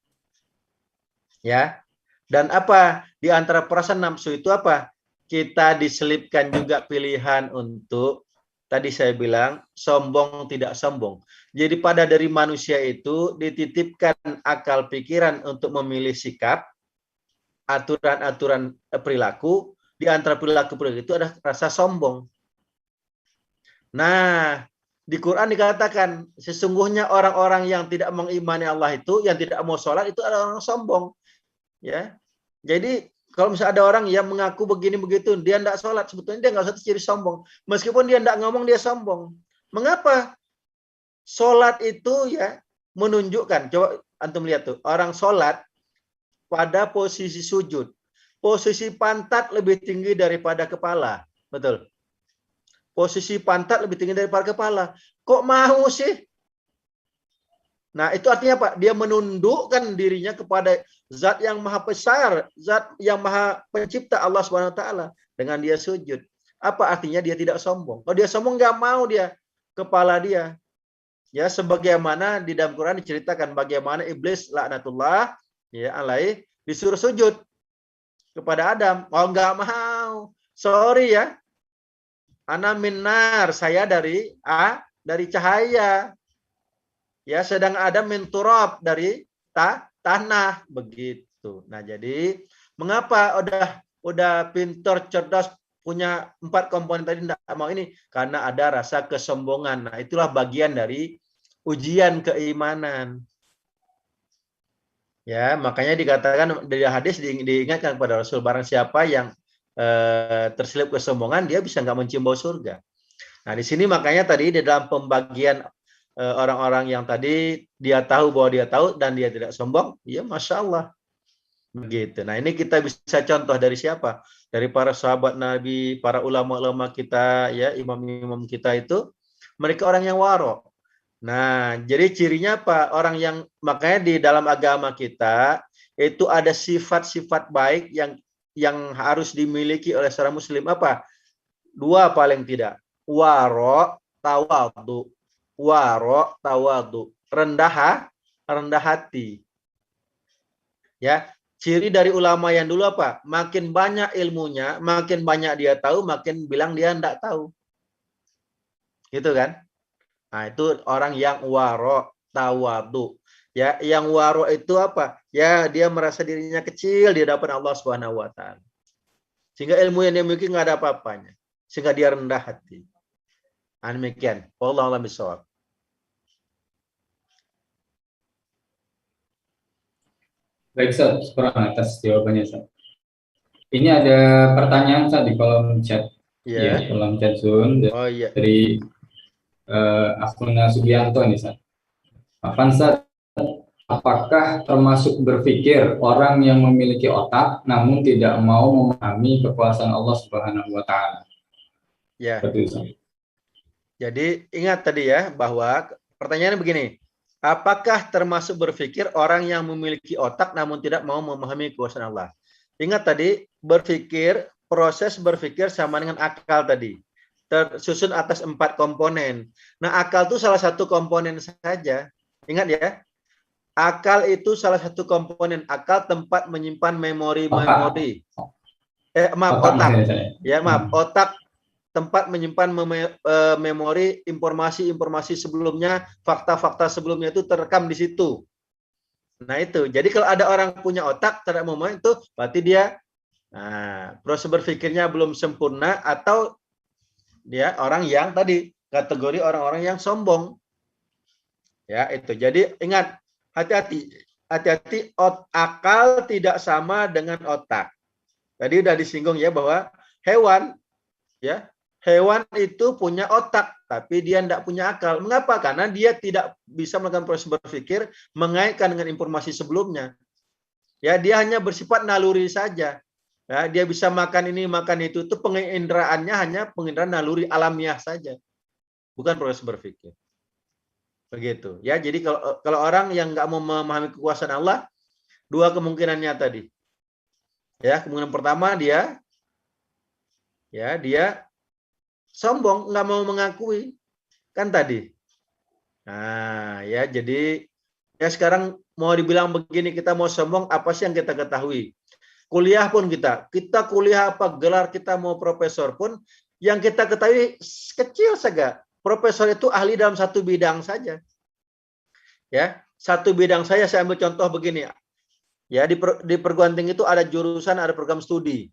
Ya. Dan apa? Di antara perasaan nafsu itu apa? Kita diselipkan juga pilihan untuk, tadi saya bilang, sombong tidak sombong. Jadi pada dari manusia itu dititipkan akal pikiran untuk memilih sikap, aturan-aturan perilaku. Di antara perilaku-perilaku itu ada rasa sombong. Nah, di Quran dikatakan sesungguhnya orang-orang yang tidak mengimani Allah itu, yang tidak mau sholat itu adalah orang sombong. Ya, jadi kalau misalnya ada orang yang mengaku begini begitu, dia tidak sholat, sebetulnya dia nggak usah ciri sombong. Meskipun dia tidak ngomong, dia sombong. Mengapa? Sholat itu ya menunjukkan. Coba antum lihat tuh, orang sholat pada posisi sujud, posisi pantat lebih tinggi daripada kepala, betul? Posisi pantat lebih tinggi daripada kepala. Kok mau sih? Nah, itu artinya apa? Dia menundukkan dirinya kepada Zat yang maha besar, Zat yang maha pencipta, Allah Subhanahu wa taala, dengan dia sujud. Apa artinya dia tidak sombong? Kalau dia sombong, nggak mau dia kepala dia. Ya, sebagaimana di dalam Quran diceritakan bagaimana iblis laknatullah ya alaih disuruh sujud kepada Adam. Oh, nggak mau. Sorry ya. Ana minnar, saya dari cahaya. Ya, sedang Adam min turab, dari tanah, begitu. Nah, jadi mengapa udah pintar, cerdas, punya 4 komponen tadi tidak mau ini? Karena ada rasa kesombongan. Nah, itulah bagian dari ujian keimanan. Ya, makanya dikatakan dari hadis diingatkan kepada Rasul, barang siapa yang terselip kesombongan, dia bisa nggak mencium bau surga. Nah, di sini makanya tadi di dalam pembagian orang-orang yang tadi dia tahu bahwa dia tahu dan dia tidak sombong, ya Masya Allah. Begitu. Nah, ini kita bisa contoh dari siapa? Dari para sahabat Nabi, para ulama-ulama kita, ya imam-imam kita itu, mereka orang yang waro. Nah, jadi cirinya apa? Orang yang, makanya di dalam agama kita itu ada sifat-sifat baik yang harus dimiliki oleh seorang muslim. Apa? 2 paling tidak. Waro, tawadu. Waro, tawadu. Rendah hati. Ya, ciri dari ulama yang dulu apa? Makin banyak ilmunya, makin banyak dia tahu, makin bilang dia enggak tahu. Gitu kan? Nah, itu orang yang waro, tawadu. Ya, yang waro itu apa? Ya, dia merasa dirinya kecil di hadapan Allah Subhanahu wa taala. Sehingga ilmu yang dia miliki enggak ada apa-apanya. Sehingga dia rendah hati. Demikian. Wallahu a'lam bishawab. Baik, Ustaz, kurang atas jawabannya, Ustaz. Ini ada pertanyaan, Ustaz, di kolom chat. Ya. Ya, kolom chat Zoom dari Asmuna Sugianto nih, Ustaz. Afan, Ustaz, apakah termasuk berpikir orang yang memiliki otak namun tidak mau memahami kekuasaan Allah Subhanahu wa taala? Ya. Betul, Ustaz. Jadi ingat tadi ya bahwa pertanyaannya begini. Apakah termasuk berpikir orang yang memiliki otak namun tidak mau memahami kekuasaan Allah? Ingat tadi, berpikir, proses berpikir sama dengan akal tadi. Tersusun atas 4 komponen. Nah, akal itu salah satu komponen saja. Ingat ya, akal itu salah satu komponen. Akal tempat menyimpan memori-memori. Otak. Ya, otak tempat menyimpan memori informasi-informasi sebelumnya, fakta-fakta sebelumnya itu terekam di situ. Nah, itu. Jadi kalau ada orang punya otak tidak memahami itu, berarti dia proses berpikirnya belum sempurna, atau dia orang yang tadi kategori orang-orang yang sombong. Ya, itu. Jadi ingat, hati-hati. Hati-hati, akal tidak sama dengan otak. Tadi udah disinggung ya bahwa hewan itu punya otak, tapi dia tidak punya akal. Mengapa? Karena dia tidak bisa melakukan proses berpikir mengaitkan dengan informasi sebelumnya. Ya, dia hanya bersifat naluri saja. Ya, dia bisa makan ini, makan itu pengindraannya hanya penginderaan naluri alamiah saja, bukan proses berpikir. Begitu. Ya, jadi kalau orang yang nggak mau memahami kekuasaan Allah, dua kemungkinannya tadi. Ya, kemungkinan pertama dia sombong, nggak mau mengakui, kan tadi. Nah, ya jadi ya sekarang mau dibilang begini, kita mau sombong, apa sih yang kita ketahui? Kuliah pun kita kuliah apa, gelar kita mau profesor pun, yang kita ketahui kecil saja. Profesor itu ahli dalam satu bidang saja. Ya, satu bidang saya ambil contoh begini. Ya, di perguruan tinggi itu ada jurusan, ada program studi.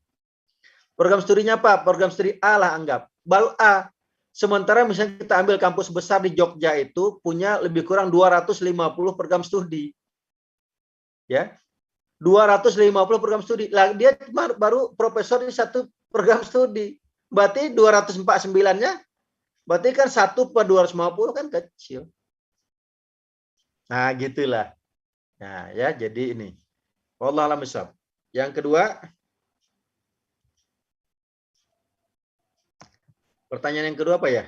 Program studinya apa? Program studi A lah anggap. Baru A. Sementara misalnya kita ambil kampus besar di Jogja itu punya lebih kurang 250 program studi. Ya. 250 program studi. Lah dia baru profesor di satu program studi. Berarti 249-nya berarti kan 1/250 kan kecil. Nah, gitulah. Nah, ya jadi ini. Wallahu a'lam bishawab. Yang kedua, pertanyaan yang kedua apa ya?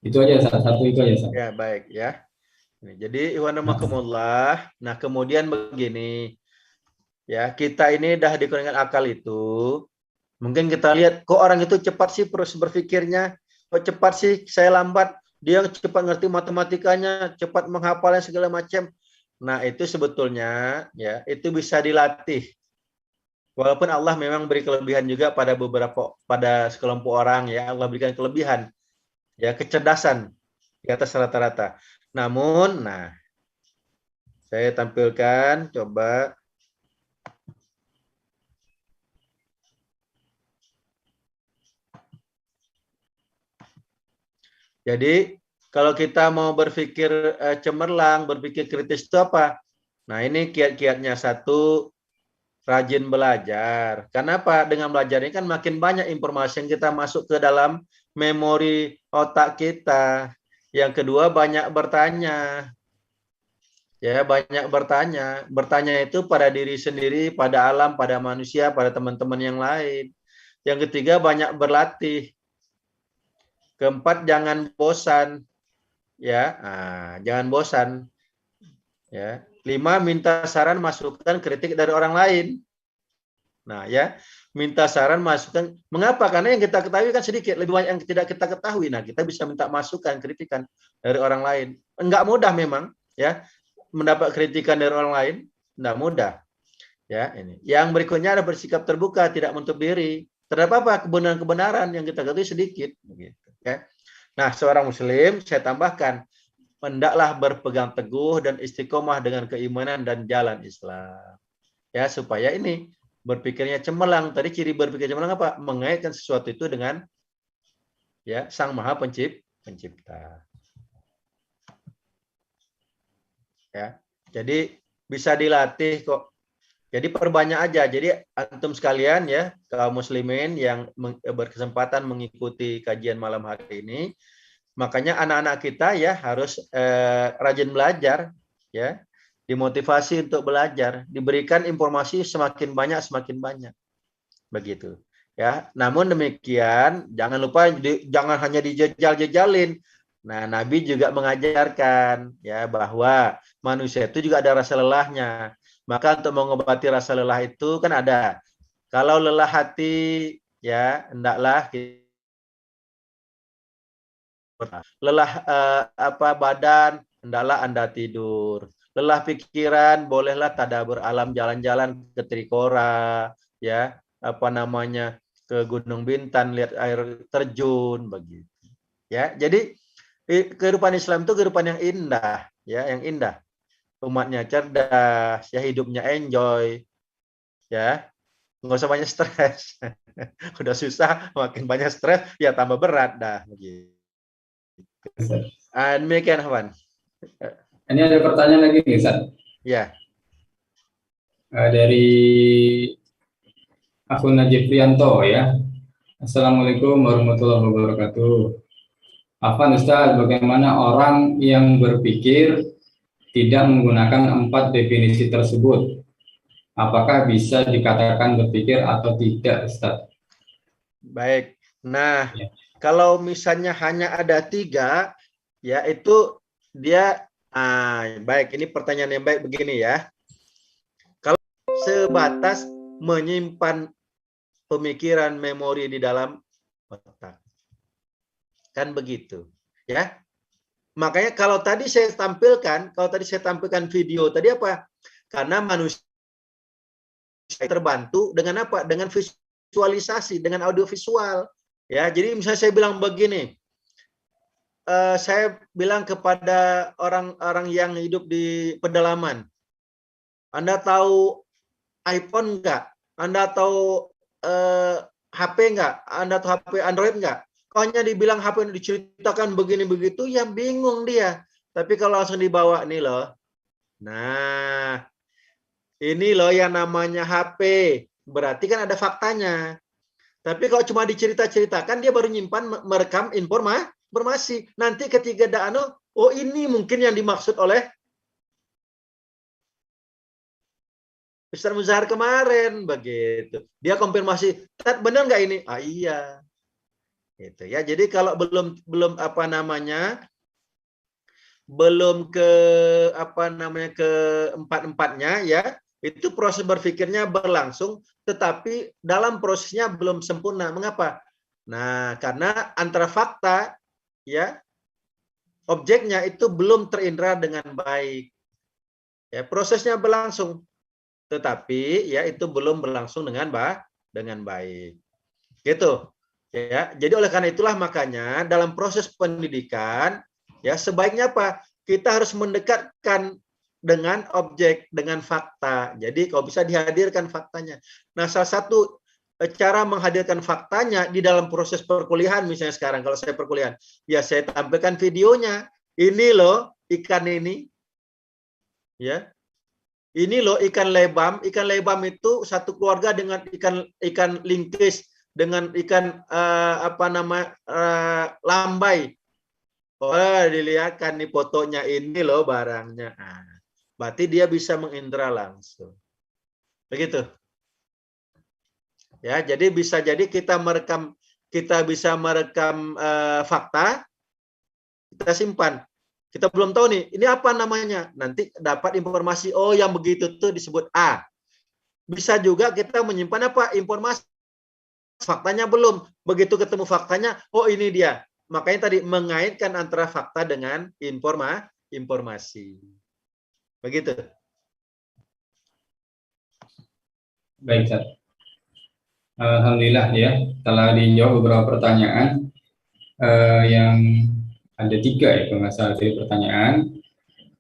Itu aja, satu itu aja. Ya, baik ya. Jadi iwanakumullah. Nah, kemudian begini. Ya, kita ini dah dikurangkan akal itu. Mungkin kita lihat kok orang itu cepat sih proses berpikirnya. Kok cepat sih saya lambat. Dia cepat ngerti matematikanya, cepat menghafalnya segala macam. Nah, itu sebetulnya ya, itu bisa dilatih. Walaupun Allah memang beri kelebihan juga pada sekelompok orang ya, Allah berikan kelebihan ya, kecerdasan di atas rata-rata. Namun, nah, saya tampilkan coba. Jadi, kalau kita mau berpikir cemerlang, berpikir kritis itu apa? Nah, ini kiat-kiatnya. Satu, rajin belajar. Kenapa? Dengan belajar ini kan makin banyak informasi yang kita masuk ke dalam memori otak kita. Yang kedua, banyak bertanya. Ya, banyak bertanya. Bertanya itu pada diri sendiri, pada alam, pada manusia, pada teman-teman yang lain. Yang ketiga, banyak berlatih. Keempat, jangan bosan. Ya, jangan bosan. Ya. 5, minta saran, masukan, kritik dari orang lain. Nah, ya, minta saran, masukan. Mengapa? Karena yang kita ketahui kan sedikit, lebih banyak yang tidak kita ketahui. Nah, kita bisa minta masukan, kritikan dari orang lain. Enggak mudah memang, ya, mendapat kritikan dari orang lain, enggak mudah. Ya, ini. Yang berikutnya ada bersikap terbuka, tidak menutup diri. Terhadap apa? Kebenaran-kebenaran yang kita ketahui sedikit, begitu, ya. Nah, seorang muslim, saya tambahkan, hendaklah berpegang teguh dan istiqomah dengan keimanan dan jalan Islam. Ya, supaya ini berpikirnya cemerlang. Tadi ciri berpikir cemerlang apa? Mengaitkan sesuatu itu dengan ya Sang Maha Pencipta. Ya. Jadi bisa dilatih kok. Jadi perbanyak aja. Jadi antum sekalian ya, kaum muslimin yang berkesempatan mengikuti kajian malam hari ini, makanya anak-anak kita ya harus rajin belajar, ya, dimotivasi untuk belajar, diberikan informasi semakin banyak, begitu. Ya, namun demikian jangan lupa jangan hanya dijejal-jejalin. Nah, Nabi juga mengajarkan ya bahwa manusia itu juga ada rasa lelahnya. Maka untuk mengobati rasa lelah itu kan ada. Kalau lelah hati ya hendaklah lelah badan, hendaklah Anda tidur. Lelah pikiran, bolehlah tadabbur alam, jalan-jalan ke Trikora, ya, ke Gunung Bintan, lihat air terjun, begitu. Ya, jadi kehidupan Islam itu kehidupan yang indah, ya, yang indah. Umatnya cerdas, ya, hidupnya enjoy, ya, nggak usah banyak stres. Udah susah, makin banyak stres, ya tambah berat dah, begitu. Demikian, Hawan. Ini ada pertanyaan lagi nih, Ustaz. Ya. Dari Akun Najib Prianto ya. Assalamualaikum warahmatullahi wabarakatuh. Afwan Ustaz, bagaimana orang yang berpikir tidak menggunakan 4 definisi tersebut? Apakah bisa dikatakan berpikir atau tidak, Ustaz? Baik. Nah, Ya. kalau misalnya hanya ada 3, ya itu dia baik. Ini pertanyaan yang baik begini ya. Kalau sebatas menyimpan pemikiran memori di dalam otak, kan begitu, ya. Makanya kalau tadi saya tampilkan video tadi apa? Karena manusia terbantu dengan apa? Dengan visualisasi, dengan audiovisual. Ya, jadi misalnya saya bilang begini, saya bilang kepada orang-orang yang hidup di pedalaman, Anda tahu iPhone nggak? Anda tahu HP nggak? Anda tahu HP Android nggak? Kalau hanya dibilang HP diceritakan begini begitu, ya bingung dia. Tapi kalau langsung dibawa nih loh, nah ini loh yang namanya HP, berarti kan ada faktanya. Tapi kalau cuma dicerita-ceritakan, dia baru nyimpan, merekam informasi. Nanti ketika ada oh ini mungkin yang dimaksud oleh Ustaz Muzahar kemarin, begitu. Dia konfirmasi, benar nggak ini? Ah iya. Gitu ya. Jadi kalau belum apa namanya, belum ke keempat-empatnya ya, itu proses berpikirnya berlangsung, tetapi dalam prosesnya belum sempurna. Mengapa? Nah, karena antara fakta ya, objeknya itu belum terindra dengan baik. Ya, prosesnya berlangsung, tetapi ya itu belum berlangsung dengan baik. Gitu. Ya, jadi oleh karena itulah makanya dalam proses pendidikan ya sebaiknya apa? Kita harus mendekatkan dengan objek, dengan fakta. Jadi kalau bisa dihadirkan faktanya. Nah, salah satu cara menghadirkan faktanya di dalam proses perkuliahan, misalnya sekarang kalau saya perkuliahan, ya saya tampilkan videonya. Ini loh ikan ini. Ya. Ini loh ikan lebam. Ikan lebam itu satu keluarga dengan ikan lingkis, dengan ikan lambai. Oh, dilihatkan nih fotonya, ini loh barangnya. Berarti dia bisa mengindra langsung. Begitu. Ya, jadi bisa jadi kita bisa merekam fakta, kita simpan. Kita belum tahu nih, ini apa namanya? Nanti dapat informasi, oh yang begitu tuh disebut A. Bisa juga kita menyimpan apa? Informasi. Faktanya belum. Begitu ketemu faktanya, oh ini dia. Makanya tadi mengaitkan antara fakta dengan informasi. Begitu. Baik, Ustaz. Alhamdulillah ya, telah dijawab beberapa pertanyaan yang ada 3 ya kalau nggak salah dari pertanyaan.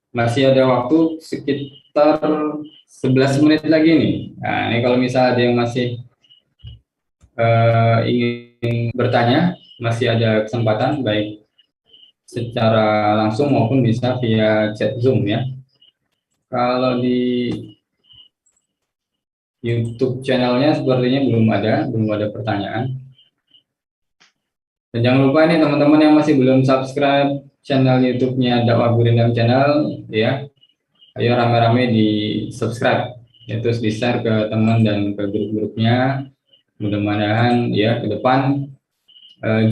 Masih ada waktu sekitar 11 menit lagi nih. Nah, ini kalau misalnya ada yang masih ingin bertanya, masih ada kesempatan baik secara langsung maupun bisa via chat Zoom ya. Kalau di YouTube channelnya sepertinya belum ada pertanyaan. Dan jangan lupa nih teman-teman yang masih belum subscribe channel YouTube-nya Dakwah Gurindam Channel ya, ayo rame-rame di subscribe, ya, terus di share ke teman dan ke grup-grupnya. Mudah-mudahan ya ke depan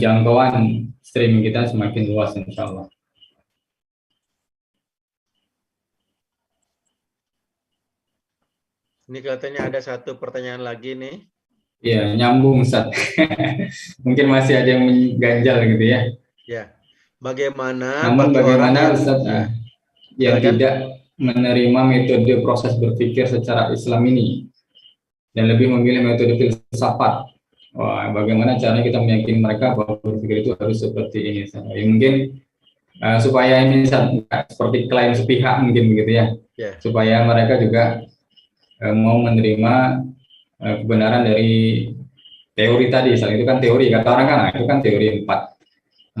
jangkauan streaming kita semakin luas insya Allah. Ini kelihatannya ada satu pertanyaan lagi nih. Iya, nyambung Ustaz. Mungkin masih ada yang mengganjal gitu ya. Ya. Bagaimana Namun bagaimana orang Ustaz yang silakan. tidak menerima metode proses berpikir secara Islam ini dan lebih memilih metode filsafat? Wah, bagaimana caranya kita meyakini mereka bahwa berpikir itu harus seperti ini? Ya, mungkin supaya ini seperti klaim sepihak mungkin begitu ya. Yeah. Supaya mereka juga mau menerima kebenaran dari teori tadi. Soalnya itu kan teori, kata orang kan, itu kan teori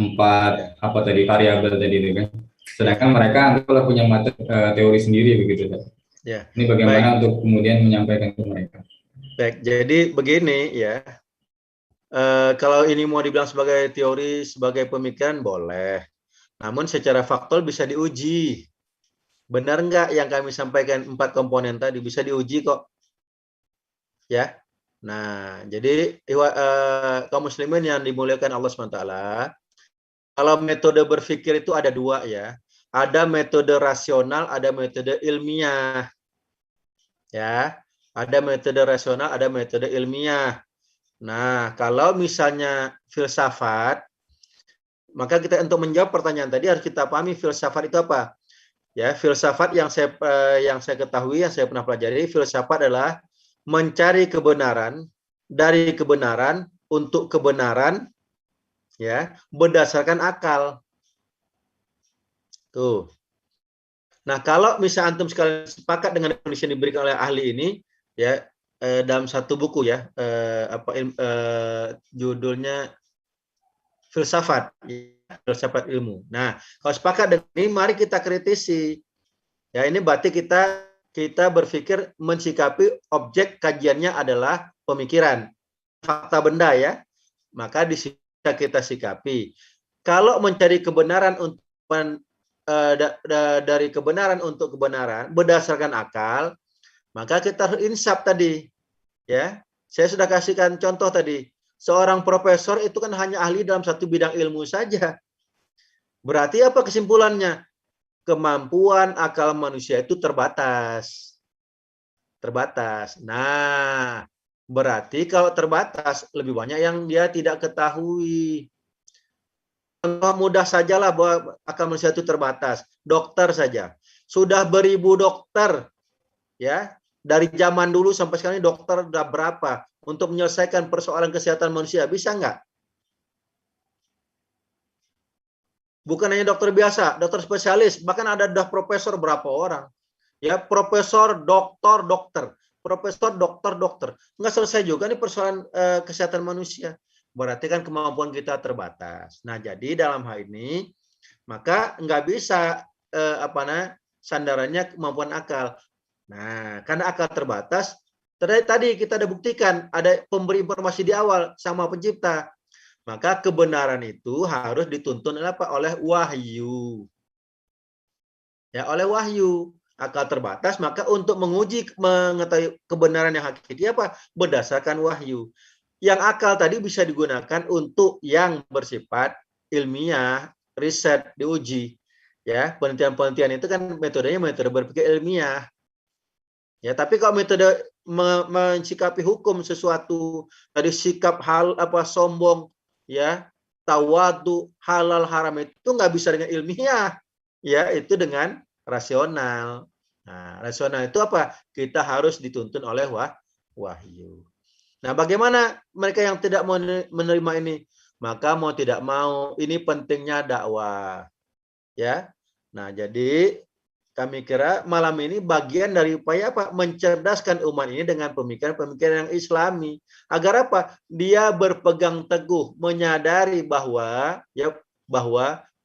empat apa tadi variabel tadi itu kan. Sedangkan mereka anggaplah punya teori sendiri begitu. Yeah. Ini bagaimana untuk kemudian menyampaikan ke mereka? Baik, jadi begini ya. Kalau ini mau dibilang sebagai teori, sebagai pemikiran boleh. Namun secara faktual bisa diuji. Benar nggak yang kami sampaikan 4 komponen tadi bisa diuji kok. Ya. Nah, jadi kaum muslimin yang dimuliakan Allah SWT, kalau metode berpikir itu ada 2 ya. Ada metode rasional, ada metode ilmiah. Ya. Ada metode rasional, ada metode ilmiah. Nah, kalau misalnya filsafat, maka kita untuk menjawab pertanyaan tadi harus kita pahami filsafat itu apa. Ya, filsafat yang saya ketahui, yang saya pernah pelajari, filsafat adalah mencari kebenaran dari kebenaran untuk kebenaran, ya, berdasarkan akal. Tuh. Nah, kalau misalnya antum sekalian sepakat dengan definisi yang diberikan oleh ahli ini, ya, dalam satu buku ya, judulnya filsafat, filsafat ilmu. Nah, kalau sepakat dengan ini, mari kita kritisi. Ya, ini berarti kita berpikir mensikapi objek kajiannya adalah pemikiran, fakta benda ya. Maka di sini kita sikapi. Kalau mencari kebenaran untuk dari kebenaran untuk kebenaran berdasarkan akal, maka kita harus insaf tadi. Ya, saya sudah kasihkan contoh tadi. Seorang profesor itu kan hanya ahli dalam satu bidang ilmu saja. Berarti apa kesimpulannya? Kemampuan akal manusia itu terbatas. Terbatas. Nah, berarti kalau terbatas, lebih banyak yang dia tidak ketahui. Contoh mudah sajalah bahwa akal manusia itu terbatas. Dokter saja. Sudah beribu dokter, ya, dari zaman dulu sampai sekarang ini dokter udah berapa untuk menyelesaikan persoalan kesehatan manusia, bisa nggak? Bukan hanya dokter biasa, dokter spesialis, bahkan ada profesor berapa orang, ya, profesor, dokter, dokter, profesor, dokter, dokter, nggak selesai juga nih persoalan kesehatan manusia. Berarti kan kemampuan kita terbatas. Nah, jadi dalam hal ini maka nggak bisa sandarannya kemampuan akal. Nah, karena akal terbatas, tadi kita ada buktikan, ada pemberi informasi di awal sama pencipta. Maka kebenaran itu harus dituntun oleh wahyu. Ya, oleh wahyu. Akal terbatas, maka untuk menguji mengetahui kebenaran yang hakiki apa? Berdasarkan wahyu. Yang akal tadi bisa digunakan untuk yang bersifat ilmiah, riset, diuji. Ya, penelitian-penelitian itu kan metodenya metode berpikir ilmiah. Ya, tapi kalau metode mensikapi hukum sesuatu dari sikap hal sombong, ya, tawadu, halal, haram itu nggak bisa dengan ilmiah, ya, itu dengan rasional. Nah, rasional itu apa? Kita harus dituntun oleh wahyu. Nah, bagaimana mereka yang tidak mau menerima ini? Maka mau tidak mau, ini pentingnya dakwah, ya. Nah, jadi kami kira malam ini bagian dari upaya apa? Mencerdaskan umat ini dengan pemikiran-pemikiran yang islami. Agar apa? Dia berpegang teguh, menyadari bahwa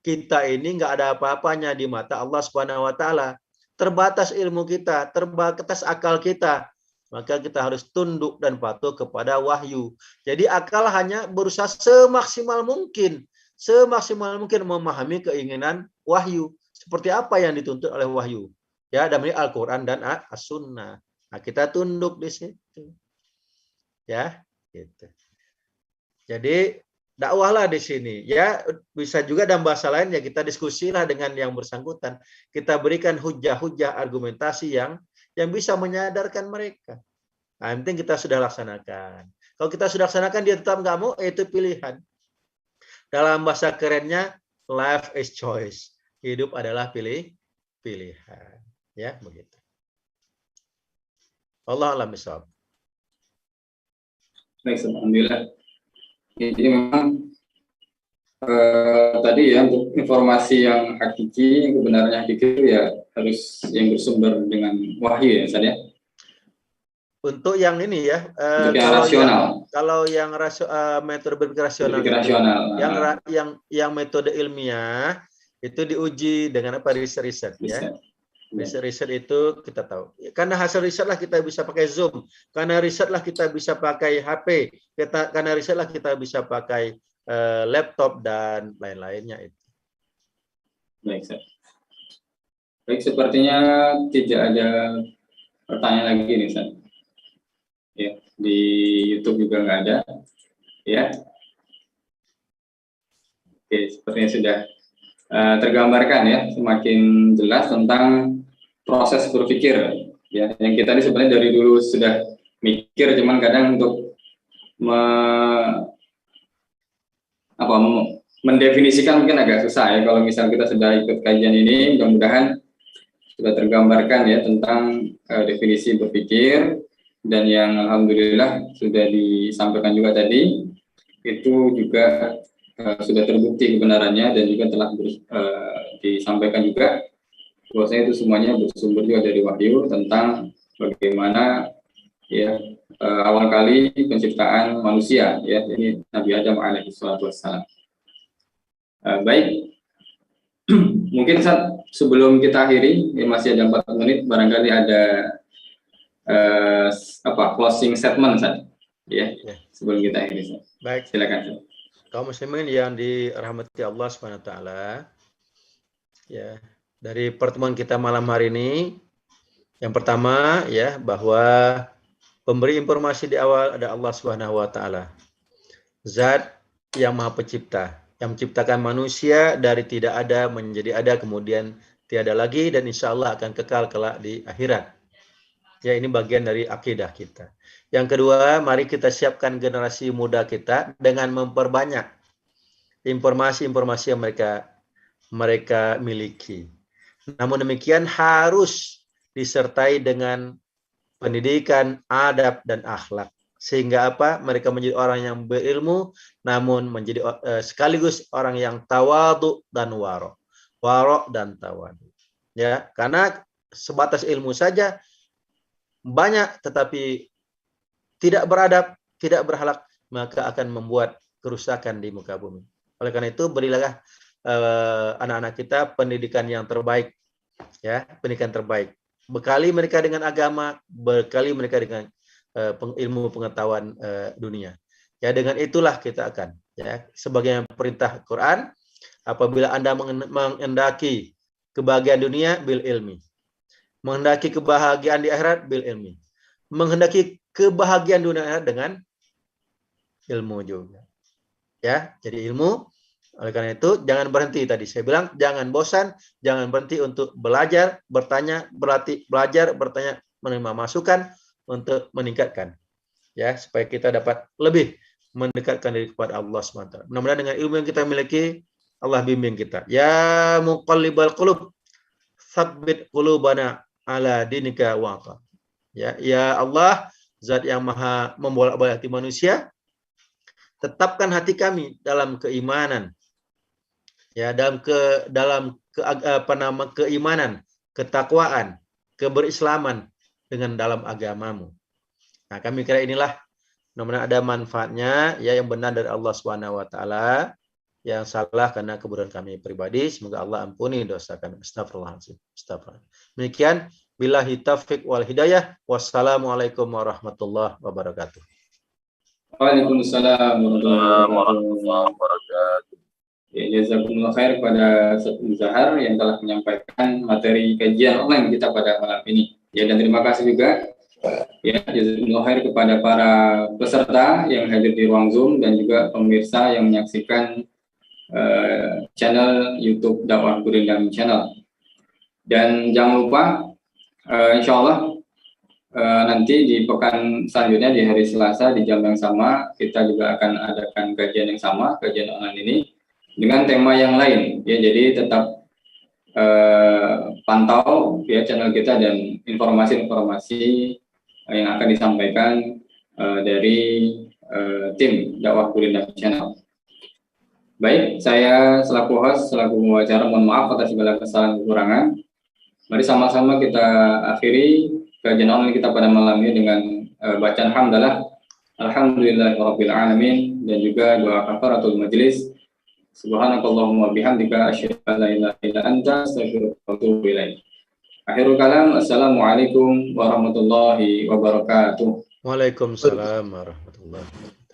kita ini nggak ada apa-apanya di mata Allah Subhanahu wa taala. Terbatas ilmu kita, terbatas akal kita. Maka kita harus tunduk dan patuh kepada wahyu. Jadi akal hanya berusaha semaksimal mungkin memahami keinginan wahyu. Seperti apa yang dituntut oleh wahyu, ya, dari Al-Quran dan As-Sunnah. Nah, kita tunduk di situ, ya, gitu. Jadi dakwahlah di sini, ya, bisa juga dalam bahasa lain ya kita diskusilah dengan yang bersangkutan, kita berikan hujah-hujah argumentasi yang bisa menyadarkan mereka. Nah, yang penting kita sudah laksanakan. Kalau kita sudah laksanakan dia tetap nggak mau, itu pilihan. Dalam bahasa kerennya, life is choice. Hidup adalah pilihan, ya, begitu. Allah a'lam bishawab. Baik, alhamdulillah. Jadi memang tadi ya, untuk informasi yang hakiki, yang kebenarannya hakiki itu ya harus yang bersumber dengan wahyu ya, Ustaz ya. Untuk yang ini ya, kalau yang metode berpikir rasional, yang metode ilmiah itu diuji dengan apa? Riset ya. Riset itu kita tahu. Karena hasil riset lah kita bisa pakai Zoom. Karena riset lah kita bisa pakai HP. Karena riset lah kita bisa pakai laptop dan lain-lainnya itu. Baik, Ustaz. Baik, sepertinya tidak ada pertanyaan lagi nih, Ustaz. Ya, di YouTube juga nggak ada. Ya. Oke, sepertinya sudah tergambarkan ya, semakin jelas tentang proses berpikir ya, yang kita ini sebenarnya dari dulu sudah mikir, cuman kadang untuk mendefinisikan mungkin agak susah ya. Kalau misal kita sudah ikut kajian ini, mudah-mudahan sudah tergambarkan ya tentang definisi berpikir, dan yang alhamdulillah sudah disampaikan juga tadi itu juga sudah terbukti kebenarannya, dan juga telah disampaikan juga bahwasanya itu semuanya bersumber juga dari wahyu tentang bagaimana ya awal kali penciptaan manusia ya, jadi Nabi Adam alaihissalam. Baik, mungkin sebelum kita akhiri ya, masih ada 4 menit, barangkali ada closing statement ya sebelum kita akhiri. Baik, silakan. Kaum muslimin yang dirahmati Allah Subhanahu wa taala, ya, dari pertemuan kita malam hari ini, yang pertama ya, bahwa pemberi informasi di awal ada Allah Subhanahu wa taala. Zat yang Maha Pencipta, yang menciptakan manusia dari tidak ada menjadi ada, kemudian tiada lagi, dan insya Allah akan kekal kelak di akhirat. Ya, ini bagian dari akidah kita. Yang kedua, mari kita siapkan generasi muda kita dengan memperbanyak informasi-informasi yang mereka miliki. Namun demikian harus disertai dengan pendidikan, adab, dan akhlak. Sehingga apa? Mereka menjadi orang yang berilmu, namun menjadi sekaligus orang yang tawadu dan waro. Waro dan tawadu. Ya, karena sebatas ilmu saja banyak, tetapi tidak beradab, tidak berakhlak, maka akan membuat kerusakan di muka bumi. Oleh karena itu, berilah anak-anak kita pendidikan yang terbaik, ya, pendidikan terbaik. Bekali mereka dengan agama, bekali mereka dengan ilmu pengetahuan dunia. Ya, dengan itulah kita akan, ya, sebagai perintah Quran, apabila Anda menghendaki kebahagiaan dunia, bil ilmi. Menghendaki kebahagiaan di akhirat, bil ilmi. Menghendaki kebahagiaan dunia dengan ilmu juga. Ya, jadi ilmu. Oleh karena itu, jangan berhenti. Tadi saya bilang, jangan bosan, jangan berhenti untuk belajar, bertanya, berlatih, belajar, bertanya, menerima masukan untuk meningkatkan, ya, supaya kita dapat lebih mendekatkan diri kepada Allah SWT. Mudah-mudahan dengan ilmu yang kita miliki, Allah bimbing kita. Ya muqallibal qulub, tsabbit qulubana ala dinika waqa. Ya Allah, Zat yang Maha membolak-balik hati manusia, tetapkan hati kami dalam keimanan, ya, keimanan, ketakwaan, keberislaman dengan dalam agamamu. Nah, kami kira inilah mudah-mudahan ada manfaatnya, ya, yang benar dari Allah Subhanahu wa taala, yang salah karena kebodohan kami pribadi, semoga Allah ampuni dosa kami. Astagfirullahaladzim. Demikian, billahi taufiq wal hidayah. Wassalamualaikum warahmatullahi wabarakatuh. Waalaikumsalam warahmatullahi wabarakatuh. Ya, jazakumullah khair kepada Ustaz Zahar yang telah menyampaikan materi kajian online kita pada malam ini. Ya, dan terima kasih juga, ya, jazakumullah khair kepada para peserta yang hadir di ruang Zoom dan juga pemirsa yang menyaksikan channel YouTube Dakwah Gurindam Channel. Dan jangan lupa, insya Allah nanti di pekan selanjutnya di hari Selasa di jam yang sama kita juga akan adakan kajian yang sama, kajian online ini dengan tema yang lain, ya. Jadi tetap pantau, ya, channel kita dan informasi-informasi yang akan disampaikan dari tim Dakwah Gurindam Channel. Baik, saya selaku host, selaku pembicara, mohon maaf atas segala kesalahan kekurangan. Mari sama-sama kita akhiri kajian online kita pada malam ini dengan bacaan hamdalah, alhamdulillahirabbil alamin, dan juga doa kafaratul majelis. Subhanakallahumma bihamdika asyhadu an la ilaha illa anta astaghfiruka wa atubu ilaik. Akhirul kalam, assalamualaikum warahmatullahi wabarakatuh. Waalaikumsalam warahmatullahi wabarakatuh.